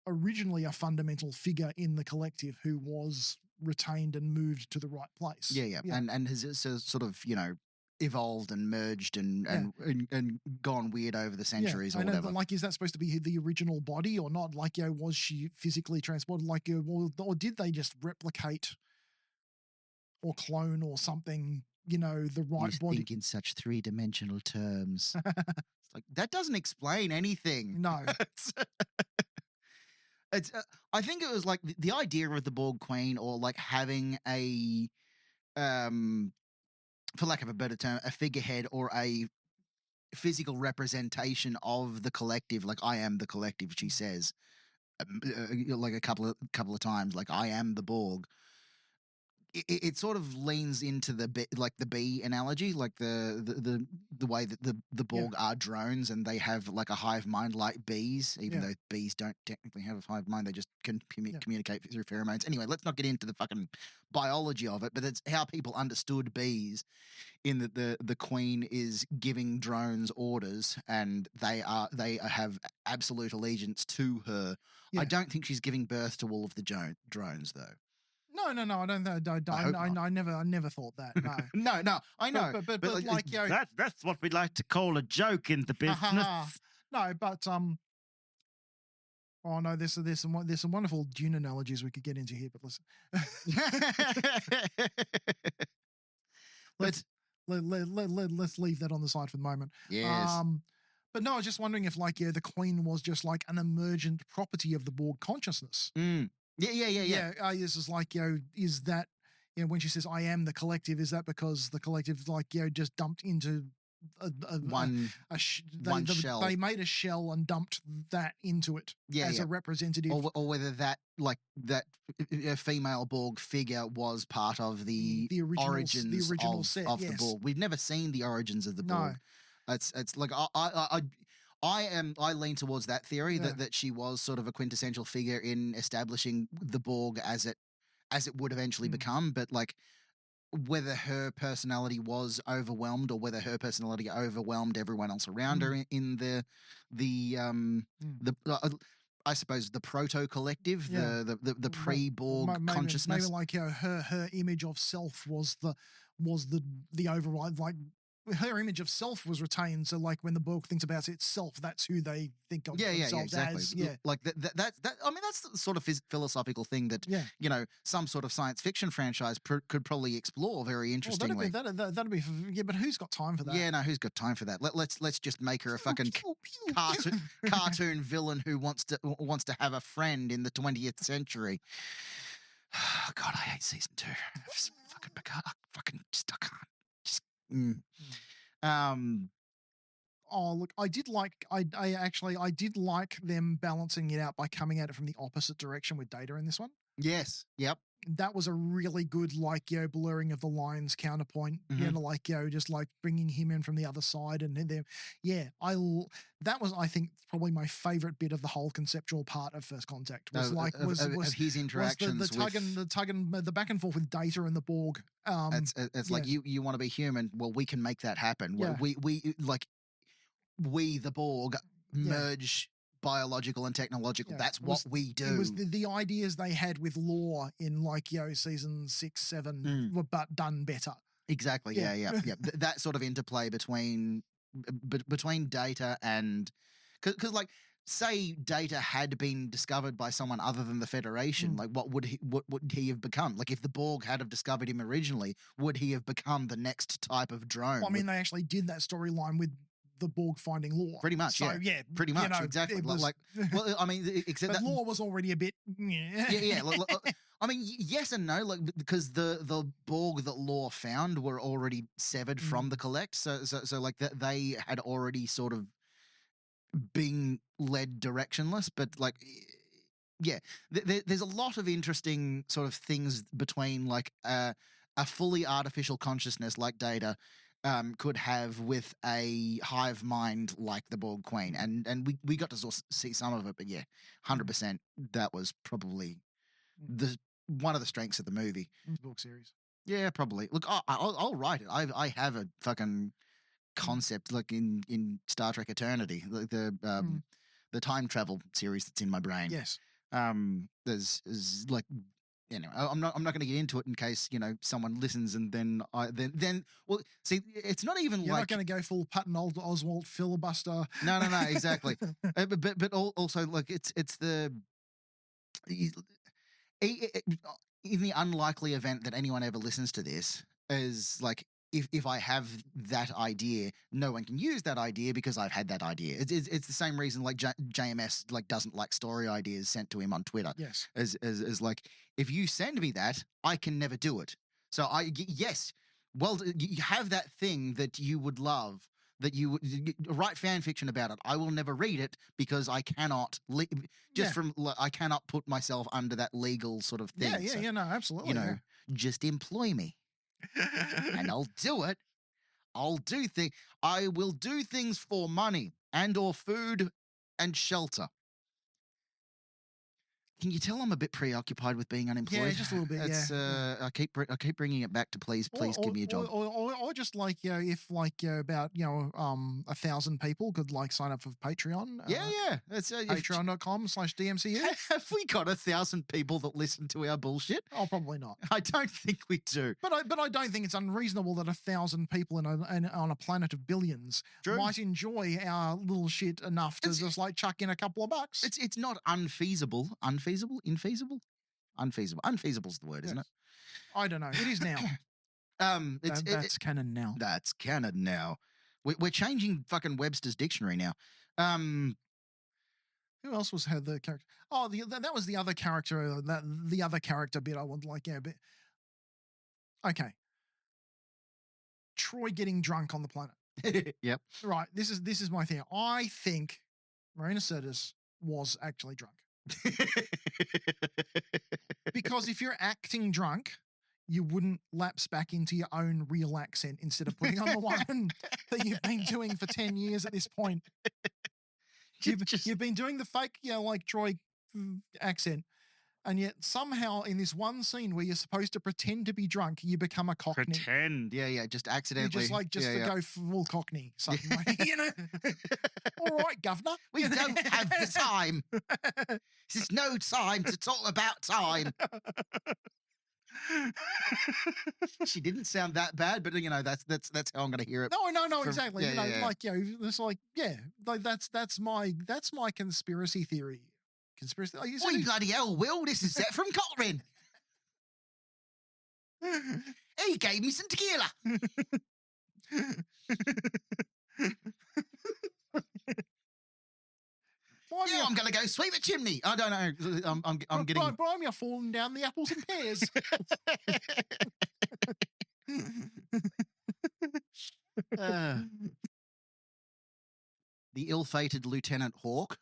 originally a fundamental figure in the collective who was retained and moved to the right place. Yeah. And has sort of, you know, evolved and merged and gone weird over the centuries or whatever. Like, is that supposed to be the original body or not? Like, was she physically transported? Like, or did they just replicate or clone or something? You know, the right you body. Think in such 3-dimensional terms. It's like, that doesn't explain anything. No. It's I think it was like the idea of the Borg Queen, or like having a for lack of a better term, a figurehead or a physical representation of the collective. Like, I am the collective, she says, like a couple of times, like, I am the Borg. It sort of leans into the bee analogy, like the way that the Borg are drones and they have like a hive mind like bees, even though bees don't technically have a hive mind, they just can communicate through pheromones. Anyway, let's not get into the fucking biology of it, but it's how people understood bees, in that the Queen is giving drones orders and they have absolute allegiance to her. Yeah. I don't think she's giving birth to all of the drones though. No, I don't. I never thought that. No, no, I know. But like, that's what we like to call a joke in the business. No, but oh no, there's some wonderful Dune analogies we could get into here. But listen, let's leave that on the side for the moment. Yes. But no, I was just wondering if like the Queen was just like an emergent property of the Borg consciousness. Yeah. This is like, is that, when she says, I am the collective, is that because the collective, like, just dumped into one shell? They made a shell and dumped that into it as a representative. Or whether that, like, that female Borg figure was part of the origins of the Borg. We've never seen the origins of the Borg. It's like, I lean towards that theory, that she was sort of a quintessential figure in establishing the Borg as it would eventually become, but like whether her personality was overwhelmed or whether her personality overwhelmed everyone else around her in the I suppose the proto collective, the pre-Borg consciousness. Maybe like her image of self was the override, like. Her image of self was retained, so like when the Borg thinks about itself, that's who they think of themselves as. Yeah, like that. I mean, that's the sort of philosophical thing that some sort of science fiction franchise could probably explore very interestingly. That'd be but who's got time for that? Yeah, no, who's got time for that? Let's just make her a fucking cartoon villain who wants to have a friend in the 20th century. God, I hate season 2. Fucking Picard. I can't. Oh look, I did like them balancing it out by coming at it from the opposite direction with Data in this one. Yes. Yep. That was a really good, like, blurring of the lines counterpoint, like, just like bringing him in from the other side. And then, that was, I think, probably my favorite bit of the whole conceptual part of First Contact was of his interactions was the back and forth with Data and the Borg. It's like, you want to be human. Well, we can make that happen. Yeah. We the Borg merge biological and technological. That's what we do. It was the ideas they had with Lore in like season 6, 7, but done better. Exactly. Yeah. That sort of interplay between Data and because like, say Data had been discovered by someone other than the Federation, like what would he have become? Like if the Borg had have discovered him originally, would he have become the next type of drone? Well, I mean, they actually did that storyline with the Borg finding Lore. Pretty much, so, pretty much, exactly. Well, I mean, except but that Lore was already a bit. I mean, yes and no, like because the Borg that Lore found were already severed from the Collect, so like that they had already sort of being led directionless, but like, yeah, there's a lot of interesting sort of things between like a fully artificial consciousness like Data could have with a hive mind like the Borg Queen, and we got to sort of see some of it, but yeah, 100% that was probably the one of the strengths of the movie. Book series. Yeah, probably. Look, I'll write it. I have a fucking concept like in Star Trek Eternity, like the time travel series that's in my brain. Yes. There's like, I'm not going to get into it in case someone listens and then well, see, it's not even You're like not going to go full Patton Oswalt filibuster. No, exactly. but also like it's the in the unlikely event that anyone ever listens to this, is like, if I have that idea, no one can use that idea because I've had that idea. It's the same reason like JMS like doesn't like story ideas sent to him on Twitter. Yes. As like, if you send me that, I can never do it. So yes, well, you have that thing that you would love, that you write fan fiction about it. I will never read it because I cannot I cannot put myself under that legal sort of thing. Yeah, no, absolutely. Just employ me. And I'll do it. I will do things for money and or food and shelter. Can you tell I'm a bit preoccupied with being unemployed? Yeah, just a little bit. I keep bringing it back to please give me a job. Or just like if like about 1,000 people could like sign up for Patreon. Yeah. It's Patreon.com/DMCU. Have we got 1,000 people that listen to our bullshit? Oh, probably not. I don't think we do. But I don't think it's unreasonable that 1,000 people on a planet of billions might enjoy our little shit enough to just like chuck in a couple of bucks. It's not unfeasible. Infeasible? Unfeasible's the word, isn't it? I don't know. It is now. That's canon now. That's canon now. We're changing fucking Webster's dictionary now. Who else had the character? Oh, that was the other character. The other character bit I would like. Yeah, but okay. Troy getting drunk on the planet. Yep. Right. This is my thing. I think Marina Sirtis was actually drunk. Because if you're acting drunk, you wouldn't lapse back into your own real accent instead of putting on the one that you've been doing for 10 years at this point. You've been doing the fake, like Troy accent. And yet somehow in this one scene where you're supposed to pretend to be drunk, you become a Cockney. Pretend. Yeah. Just accidentally. Go full Cockney suddenly. All right, governor. We don't have the time. There's no time to talk about time. She didn't sound that bad, but that's how I'm going to hear it. No, exactly. It's like, that's my conspiracy theory. Conspiracy. Oh, bloody hell, Will! This is set from Cochrane. He gave me some tequila. I'm going to go sweep a chimney. I don't know. I'm getting. Brian, you're falling down the apples and pears. The ill-fated Lieutenant Hawk.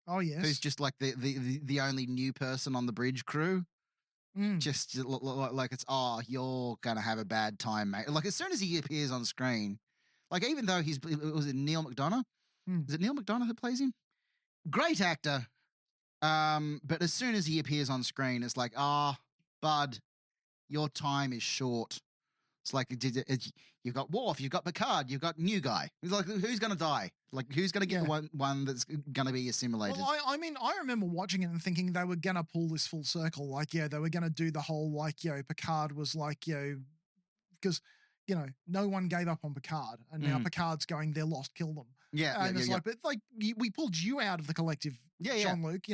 Oh yes, who's just like the only new person on the bridge crew. Just like it's you're gonna have a bad time, mate. Like as soon as he appears on screen, like even though was it Neil McDonough? Is it Neil McDonough that plays him? Great actor. But as soon as he appears on screen, it's like, bud, your time is short. It's like you've got Worf, you've got Picard, you've got new guy. It's like who's gonna die? Like who's gonna get the one that's gonna be assimilated? Well, I remember watching it and thinking they were gonna pull this full circle. Like they were gonna do the whole Picard was like because no one gave up on Picard, and now Picard's going, they're lost, kill them. But like we pulled you out of the collective, Jean-Luc.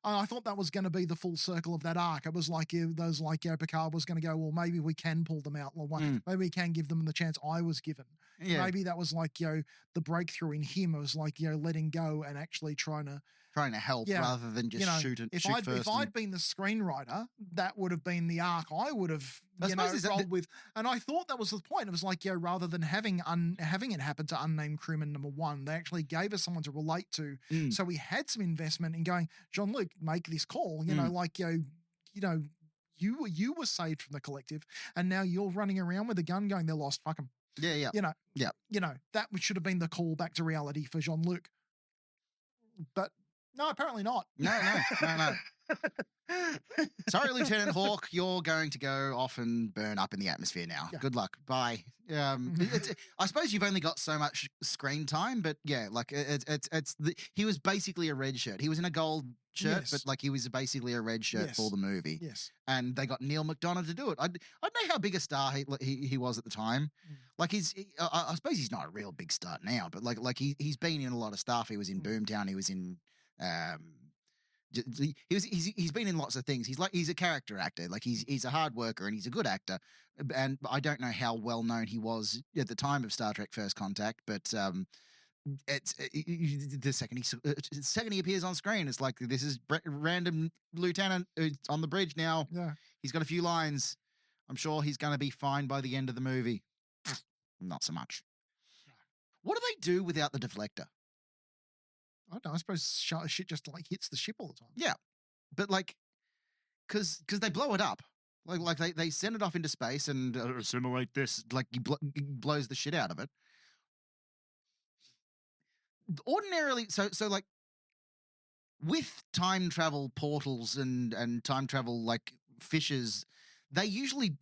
I thought that was going to be the full circle of that arc. It was like Picard was going to go, well, maybe we can pull them out. Maybe we can give them the chance I was given. Yeah. Maybe that was like the breakthrough in him. It was like letting go and actually trying to trying to help rather than just shoot if first. I'd been the screenwriter, that would have been the arc I would have rolled with. And I thought that was the point. It was like, rather than having it happen to unnamed crewman number 1, they actually gave us someone to relate to. So we had some investment in going, Jean-Luc, make this call. You were saved from the collective, and now you're running around with a gun going, they're lost. Fuck them. Yeah. That should have been the call back to reality for Jean-Luc. But no, apparently not. No. Sorry, Lieutenant Hawk, you're going to go off and burn up in the atmosphere now. Yeah. Good luck. Bye. I suppose you've only got so much screen time, but yeah, like he was basically a red shirt. He was in a gold shirt, but like he was basically a red shirt for the movie. Yes. And they got Neil McDonough to do it. I don't know how big a star he was at the time. Like I suppose he's not a real big star now, but like he's been in a lot of stuff. He was in Boomtown. He was in he's been in lots of things. He's a character actor. Like he's a hard worker and he's a good actor. And I don't know how well known he was at the time of Star Trek First Contact, but the second he appears on screen, it's like, this is random lieutenant who's on the bridge now. Yeah, he's got a few lines. I'm sure he's going to be fine by the end of the movie. Not so much. What do they do without the deflector? I don't know. I suppose shit just like hits the ship all the time. Yeah, but like, because they blow it up. Like they send it off into space and assimilate this. Like he blows the shit out of it. Ordinarily, so like with time travel portals and time travel like fissures, they usually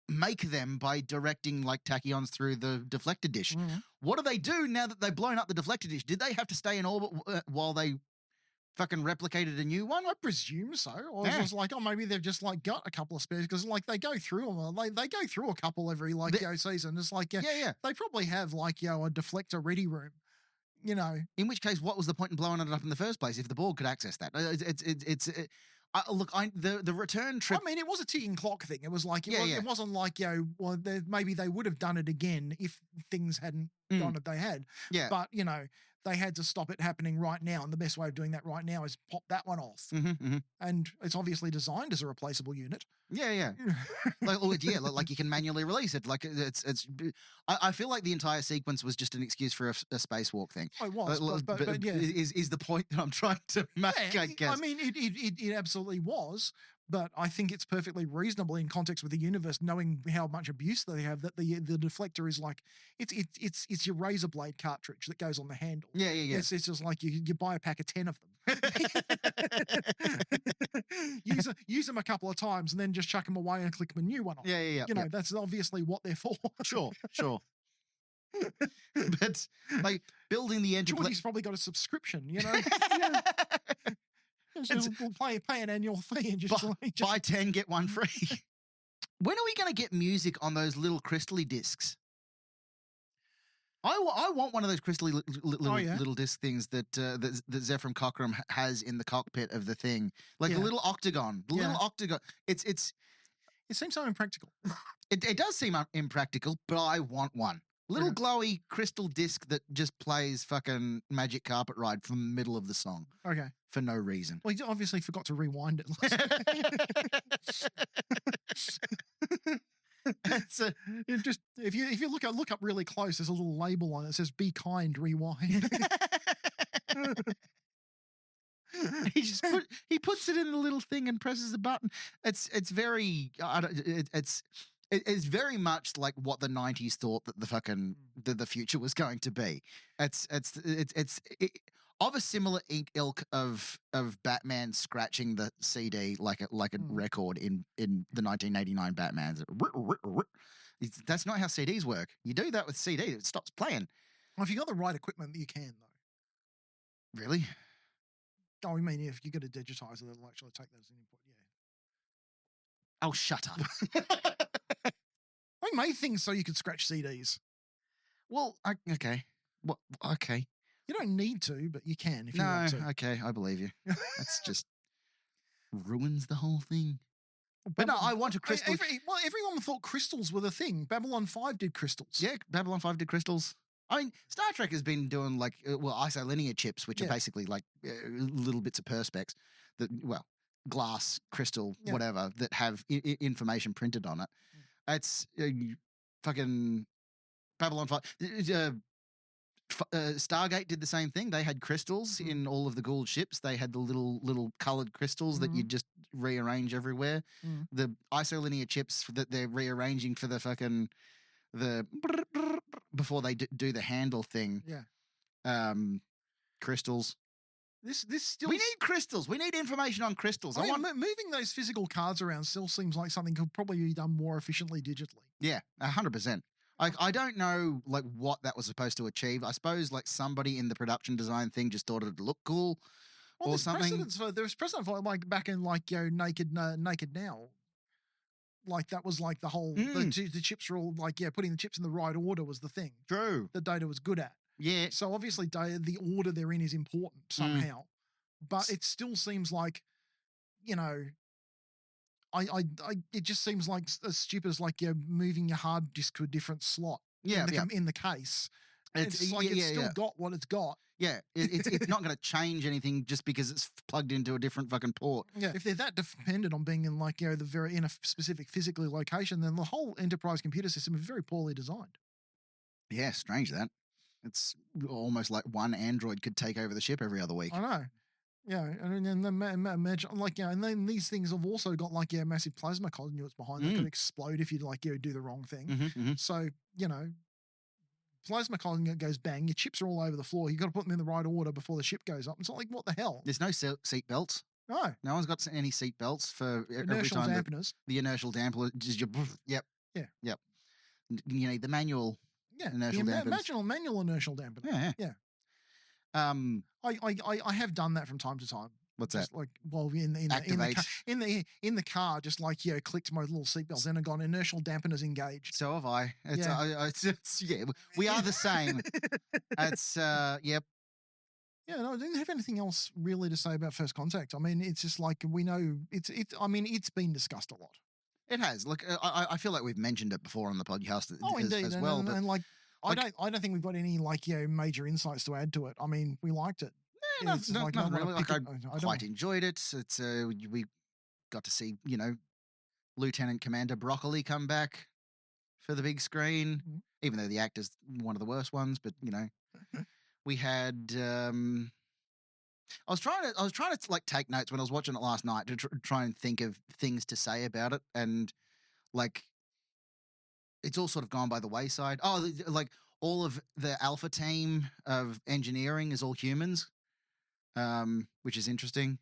make them by directing like tachyons through the deflector dish. What do they do now that they've blown up the deflector dish? Did they have to stay in orbit while they fucking replicated a new one? I presume so. Or it's just like, maybe they've just like got a couple of spares, because like they go through them. They go through a couple every season. It's like they probably have like a deflector ready room. In which case, what was the point in blowing it up in the first place if the Borg could access that? The return trip. I mean, it was a ticking clock thing. It was like it wasn't like maybe they would have done it again if things hadn't gone that they had. Yeah, but they had to stop it happening right now, and the best way of doing that right now is pop that one off. And it's obviously designed as a replaceable unit. Yeah. like you can manually release it. Like it's. I feel like the entire sequence was just an excuse for a spacewalk thing. Oh, it was, but yeah, is the point that I'm trying to make. I guess. I mean, it absolutely was. But I think it's perfectly reasonable in context with the universe, knowing how much abuse they have, that the deflector is like it's your razor blade cartridge that goes on the handle. Yeah. It's just like you buy a pack of 10 of them. use them a couple of times and then just chuck them away and click a new one on. Yeah. That's obviously what they're for. Sure. But like building the engine, Jordy's probably got a subscription. We'll pay an annual fee and just buy 10, get one free. When are we going to get music on those little crystally discs? I want one of those crystally little disc things that Zephram Cochrane has in the cockpit of the thing, like the little octagon. Little octagon. It seems so impractical. It does seem impractical, but I want one. Little glowy crystal disc that just plays fucking Magic Carpet Ride from the middle of the song. Okay. For no reason. Well, he obviously forgot to rewind it. Just if you look up really close, there's a little label on it that says "Be kind, rewind." He puts it in the little thing and presses the button. It's very it's very much like what the 90s thought that the fucking the future was going to be. It's of a similar ilk of Batman scratching the CD like a record in the 1989 Batman. That's not how CDs work. You do that with CD, it stops playing. Well, if you got the right equipment, you can though. Really? Oh, I mean, if you got to digitize it, it'll actually take that as an input. Yeah. Oh, shut up. I made things so you could scratch CDs. Well, okay. Well, okay. You don't need to, but you can if you want to. Okay, I believe you. That's just ruins the whole thing. But no, I want a crystal. Everyone thought crystals were the thing. Babylon 5 did crystals. Yeah, Babylon 5 did crystals. I mean, Star Trek has been doing like isolinear chips, which are Yeah. basically like little bits of perspex that glass, crystal, Yeah. whatever that have information printed on it. It's fucking Babylon 5. Stargate did the same thing. They had crystals in all of the Gould ships. They had the little colored crystals that you just rearrange everywhere. The isolinear chips that they're rearranging for the fucking before they do the handle thing. Yeah. Crystals. This still. We need crystals. We need information on crystals. I mean, moving those physical cards around still seems like something could probably be done more efficiently digitally. Yeah, 100%. I don't know like what that was supposed to achieve. I suppose like somebody in the production design thing just thought it'd look cool or something. There's precedent for like back in like Naked Now. Like that was like the whole the chips were all like putting the chips in the right order was the thing. True. That Data was good at. Yeah. So obviously the order they're in is important somehow, but it still seems like, it just seems like as stupid as like moving your hard disk to a different slot. In the case. It's like it's still got what it's got. Yeah, it's not going to change anything just because it's plugged into a different fucking port. Yeah, if they're that dependent on being in like in a specific physical location, then the whole enterprise computer system is very poorly designed. Yeah, strange that. It's almost like one android could take over the ship every other week. I know. Yeah, and then imagine like and then these things have also got like massive plasma conduits behind that could explode if you like do the wrong thing. So plasma conduit goes bang, your chips are all over the floor. You got to put them in the right order before the ship goes up. It's not like what the hell. There's no seat belts. No one's got any seat belts for inertial every time dampeners. The inertial dampener just yep. You need the manual. Yeah, inertial dampers. Manual inertial dampener. Yeah. I have done that from time to time. What's just that? Like, well, in the car, just like clicked my little seatbelts in and gone inertial dampeners engaged. So have I. We are the same. It's yep. Yeah, no, I didn't have anything else really to say about First Contact. I mean, it's just like we know it's. I mean, it's been discussed a lot. It has. Look, I feel like we've mentioned it before on the podcast indeed. as well. And like, I don't think we've got any like major insights to add to it. I mean, we liked it. Yeah, nothing really. Like I quite enjoyed it. It's we got to see Lieutenant Commander Broccoli come back for the big screen, even though the actor's one of the worst ones. But we had. I was trying to like take notes when I was watching it last night to try and think of things to say about it, and like it's all sort of gone by the wayside. Oh, like all of the Alpha team of engineering is all humans, which is interesting.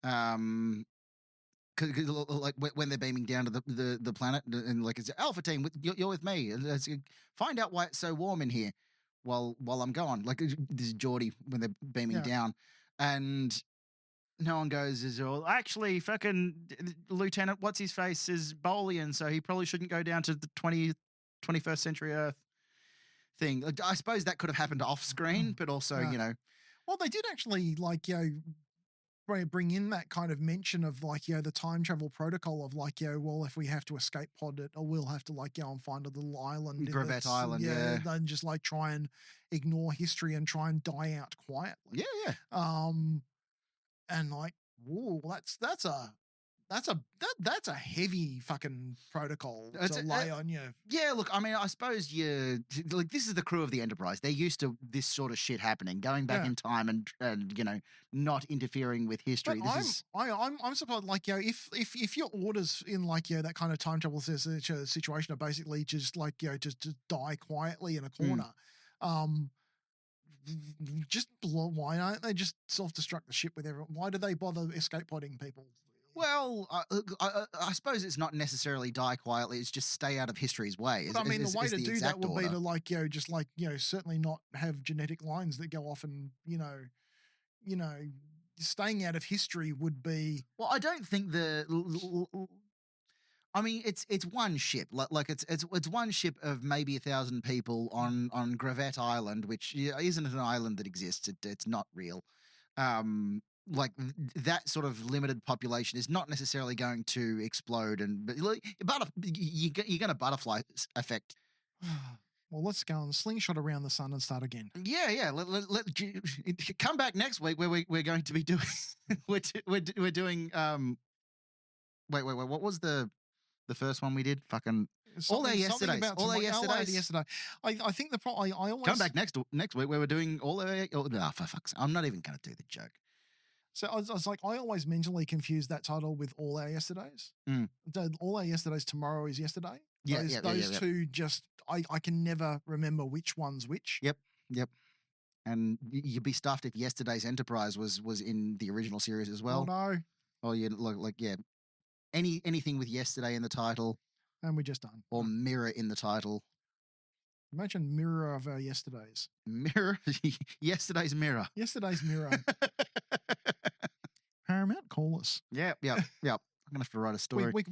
Like when they're beaming down to the planet and like it's Alpha team, you're with me. Find out why it's so warm in here. While I'm gone, like this is Geordie when they're beaming down, and no one goes, actually fucking Lieutenant what's his face is Bolian, so he probably shouldn't go down to the 21st century Earth thing. I suppose that could have happened off screen, but also well, they did actually like bring in that kind of mention of like the time travel protocol of like well, if we have to escape pod it, or we'll have to like go and find a little island, Gravette Island, and just like try and ignore history and try and die out quietly. And like, whoa, that's a heavy fucking protocol to lay on you. Yeah, look, I mean, I suppose this is the crew of the Enterprise. They're used to this sort of shit happening, going back in time and not interfering with history. I'm surprised, like if your orders in like that kind of time travel situation are basically just like just die quietly in a corner. Why don't they just self-destruct the ship with everyone? Why do they bother escape podding people? Well, I suppose it's not necessarily die quietly. It's just stay out of history's way. But I mean, the way to do that would be to like, just like, certainly not have genetic lines that go off and, staying out of history would be. Well, I don't think I mean, it's one ship. Like it's one ship of maybe 1,000 people on Gravette Island, which isn't an island that exists. It's not real. Like that sort of limited population is not necessarily going to explode, you're going to butterfly effect Well, let's go and slingshot around the sun and start again. Yeah. Come back next week where we're going to be doing. we're doing. Wait. What was the first one we did? Fucking all our yesterdays. All our yesterday. I think the problem. I always come back next week where we're doing all our. For fuck's sake. I'm not even going to do the joke. So I was like, I always mentally confuse that title with All Our Yesterdays. All Our Yesterdays tomorrow is yesterday. Those two just, I can never remember which one's which. Yep. And you'd be stuffed if Yesterday's Enterprise was in the original series as well. Oh, no. Or you anything with yesterday in the title. And we're just done. Or mirror in the title. Imagine mirror of our yesterdays. Mirror? Yesterday's mirror. Yesterday's mirror. Paramount, call us. Yep. I'm gonna have to write a story. We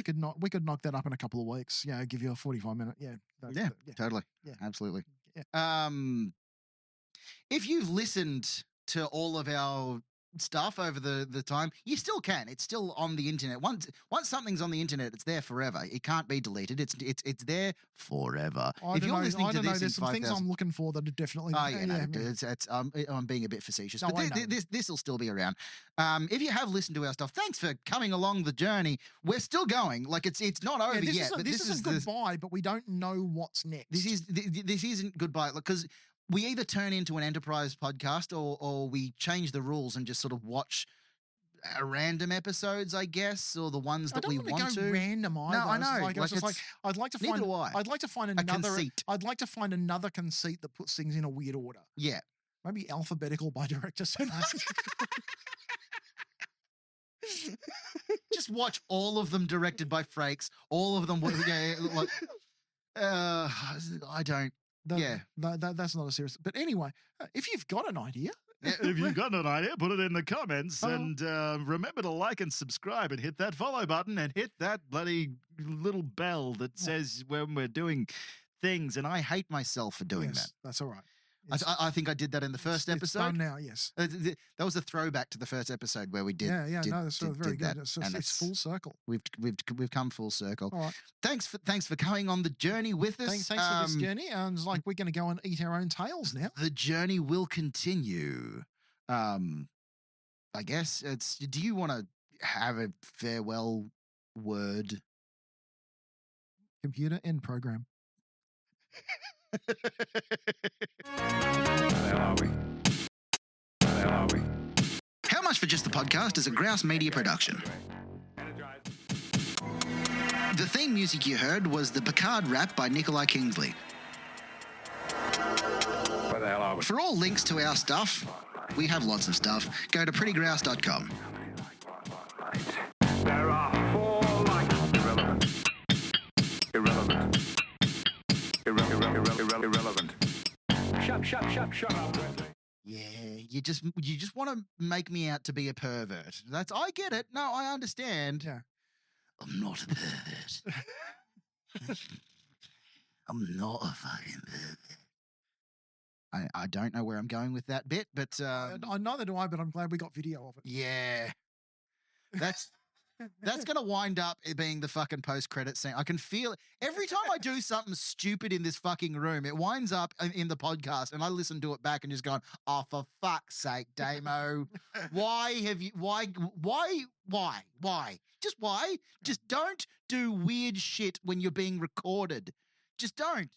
could knock that up in a couple of weeks. Yeah, give you a 45-minute. Yeah. Totally. Yeah. Absolutely. Yeah. If you've listened to all of our stuff over the time, you still can. It's still on the internet. Once something's on the internet, it's there forever. It can't be deleted. It's there forever. I don't know. There's some things I'm looking for that are definitely. I'm being a bit facetious, no, but this will still be around. If you have listened to our stuff, thanks for coming along the journey. We're still going. Like it's not over yet. This isn't goodbye, but we don't know what's next. This isn't goodbye because we either turn into an Enterprise podcast or we change the rules and just sort of watch random episodes, I guess, or the ones that we want to. Random either. No, I know. I'd like to find. Neither do I. I'd like to find another conceit. I'd like to find another conceit that puts things in a weird order. Yeah. Maybe alphabetical by director. Just watch all of them directed by Frakes. All of them. I don't. That's not a serious. But anyway, if you've got an idea. If you've got an idea, put it in the comments and remember to like and subscribe and hit that follow button and hit that bloody little bell that says when we're doing things. And I hate myself for doing that. That's all right. I think I did that in the first episode. It's done now, yes. That was a throwback to the first episode where we did. That's very good. It's full circle. We've come full circle. All right. Thanks for coming on the journey with us. Thanks for this journey. And it's like we're going to go and eat our own tails now. The journey will continue. I guess it's. Do you want to have a farewell word? Computer end program. How Much for Just the Podcast is a Grouse Media production. The theme music you heard was the Picard rap by Nikolai Kingsley. Where the hell are we? For all links to our stuff, we have lots of stuff, go to prettygrouse.com. There are 4 lights. Irrelevant. Irrelevant. Shut up. Yeah, you just want to make me out to be a pervert. I get it. No, I understand. Yeah. I'm not a pervert. I'm not a fucking pervert. I don't know where I'm going with that bit, but neither do I, but I'm glad we got video of it. Yeah. That's going to wind up being the fucking post-credit scene. I can feel it. Every time I do something stupid in this fucking room, it winds up in the podcast, and I listen to it back and just going, oh, for fuck's sake, Damo. Why? Just why? Just don't do weird shit when you're being recorded. Just don't.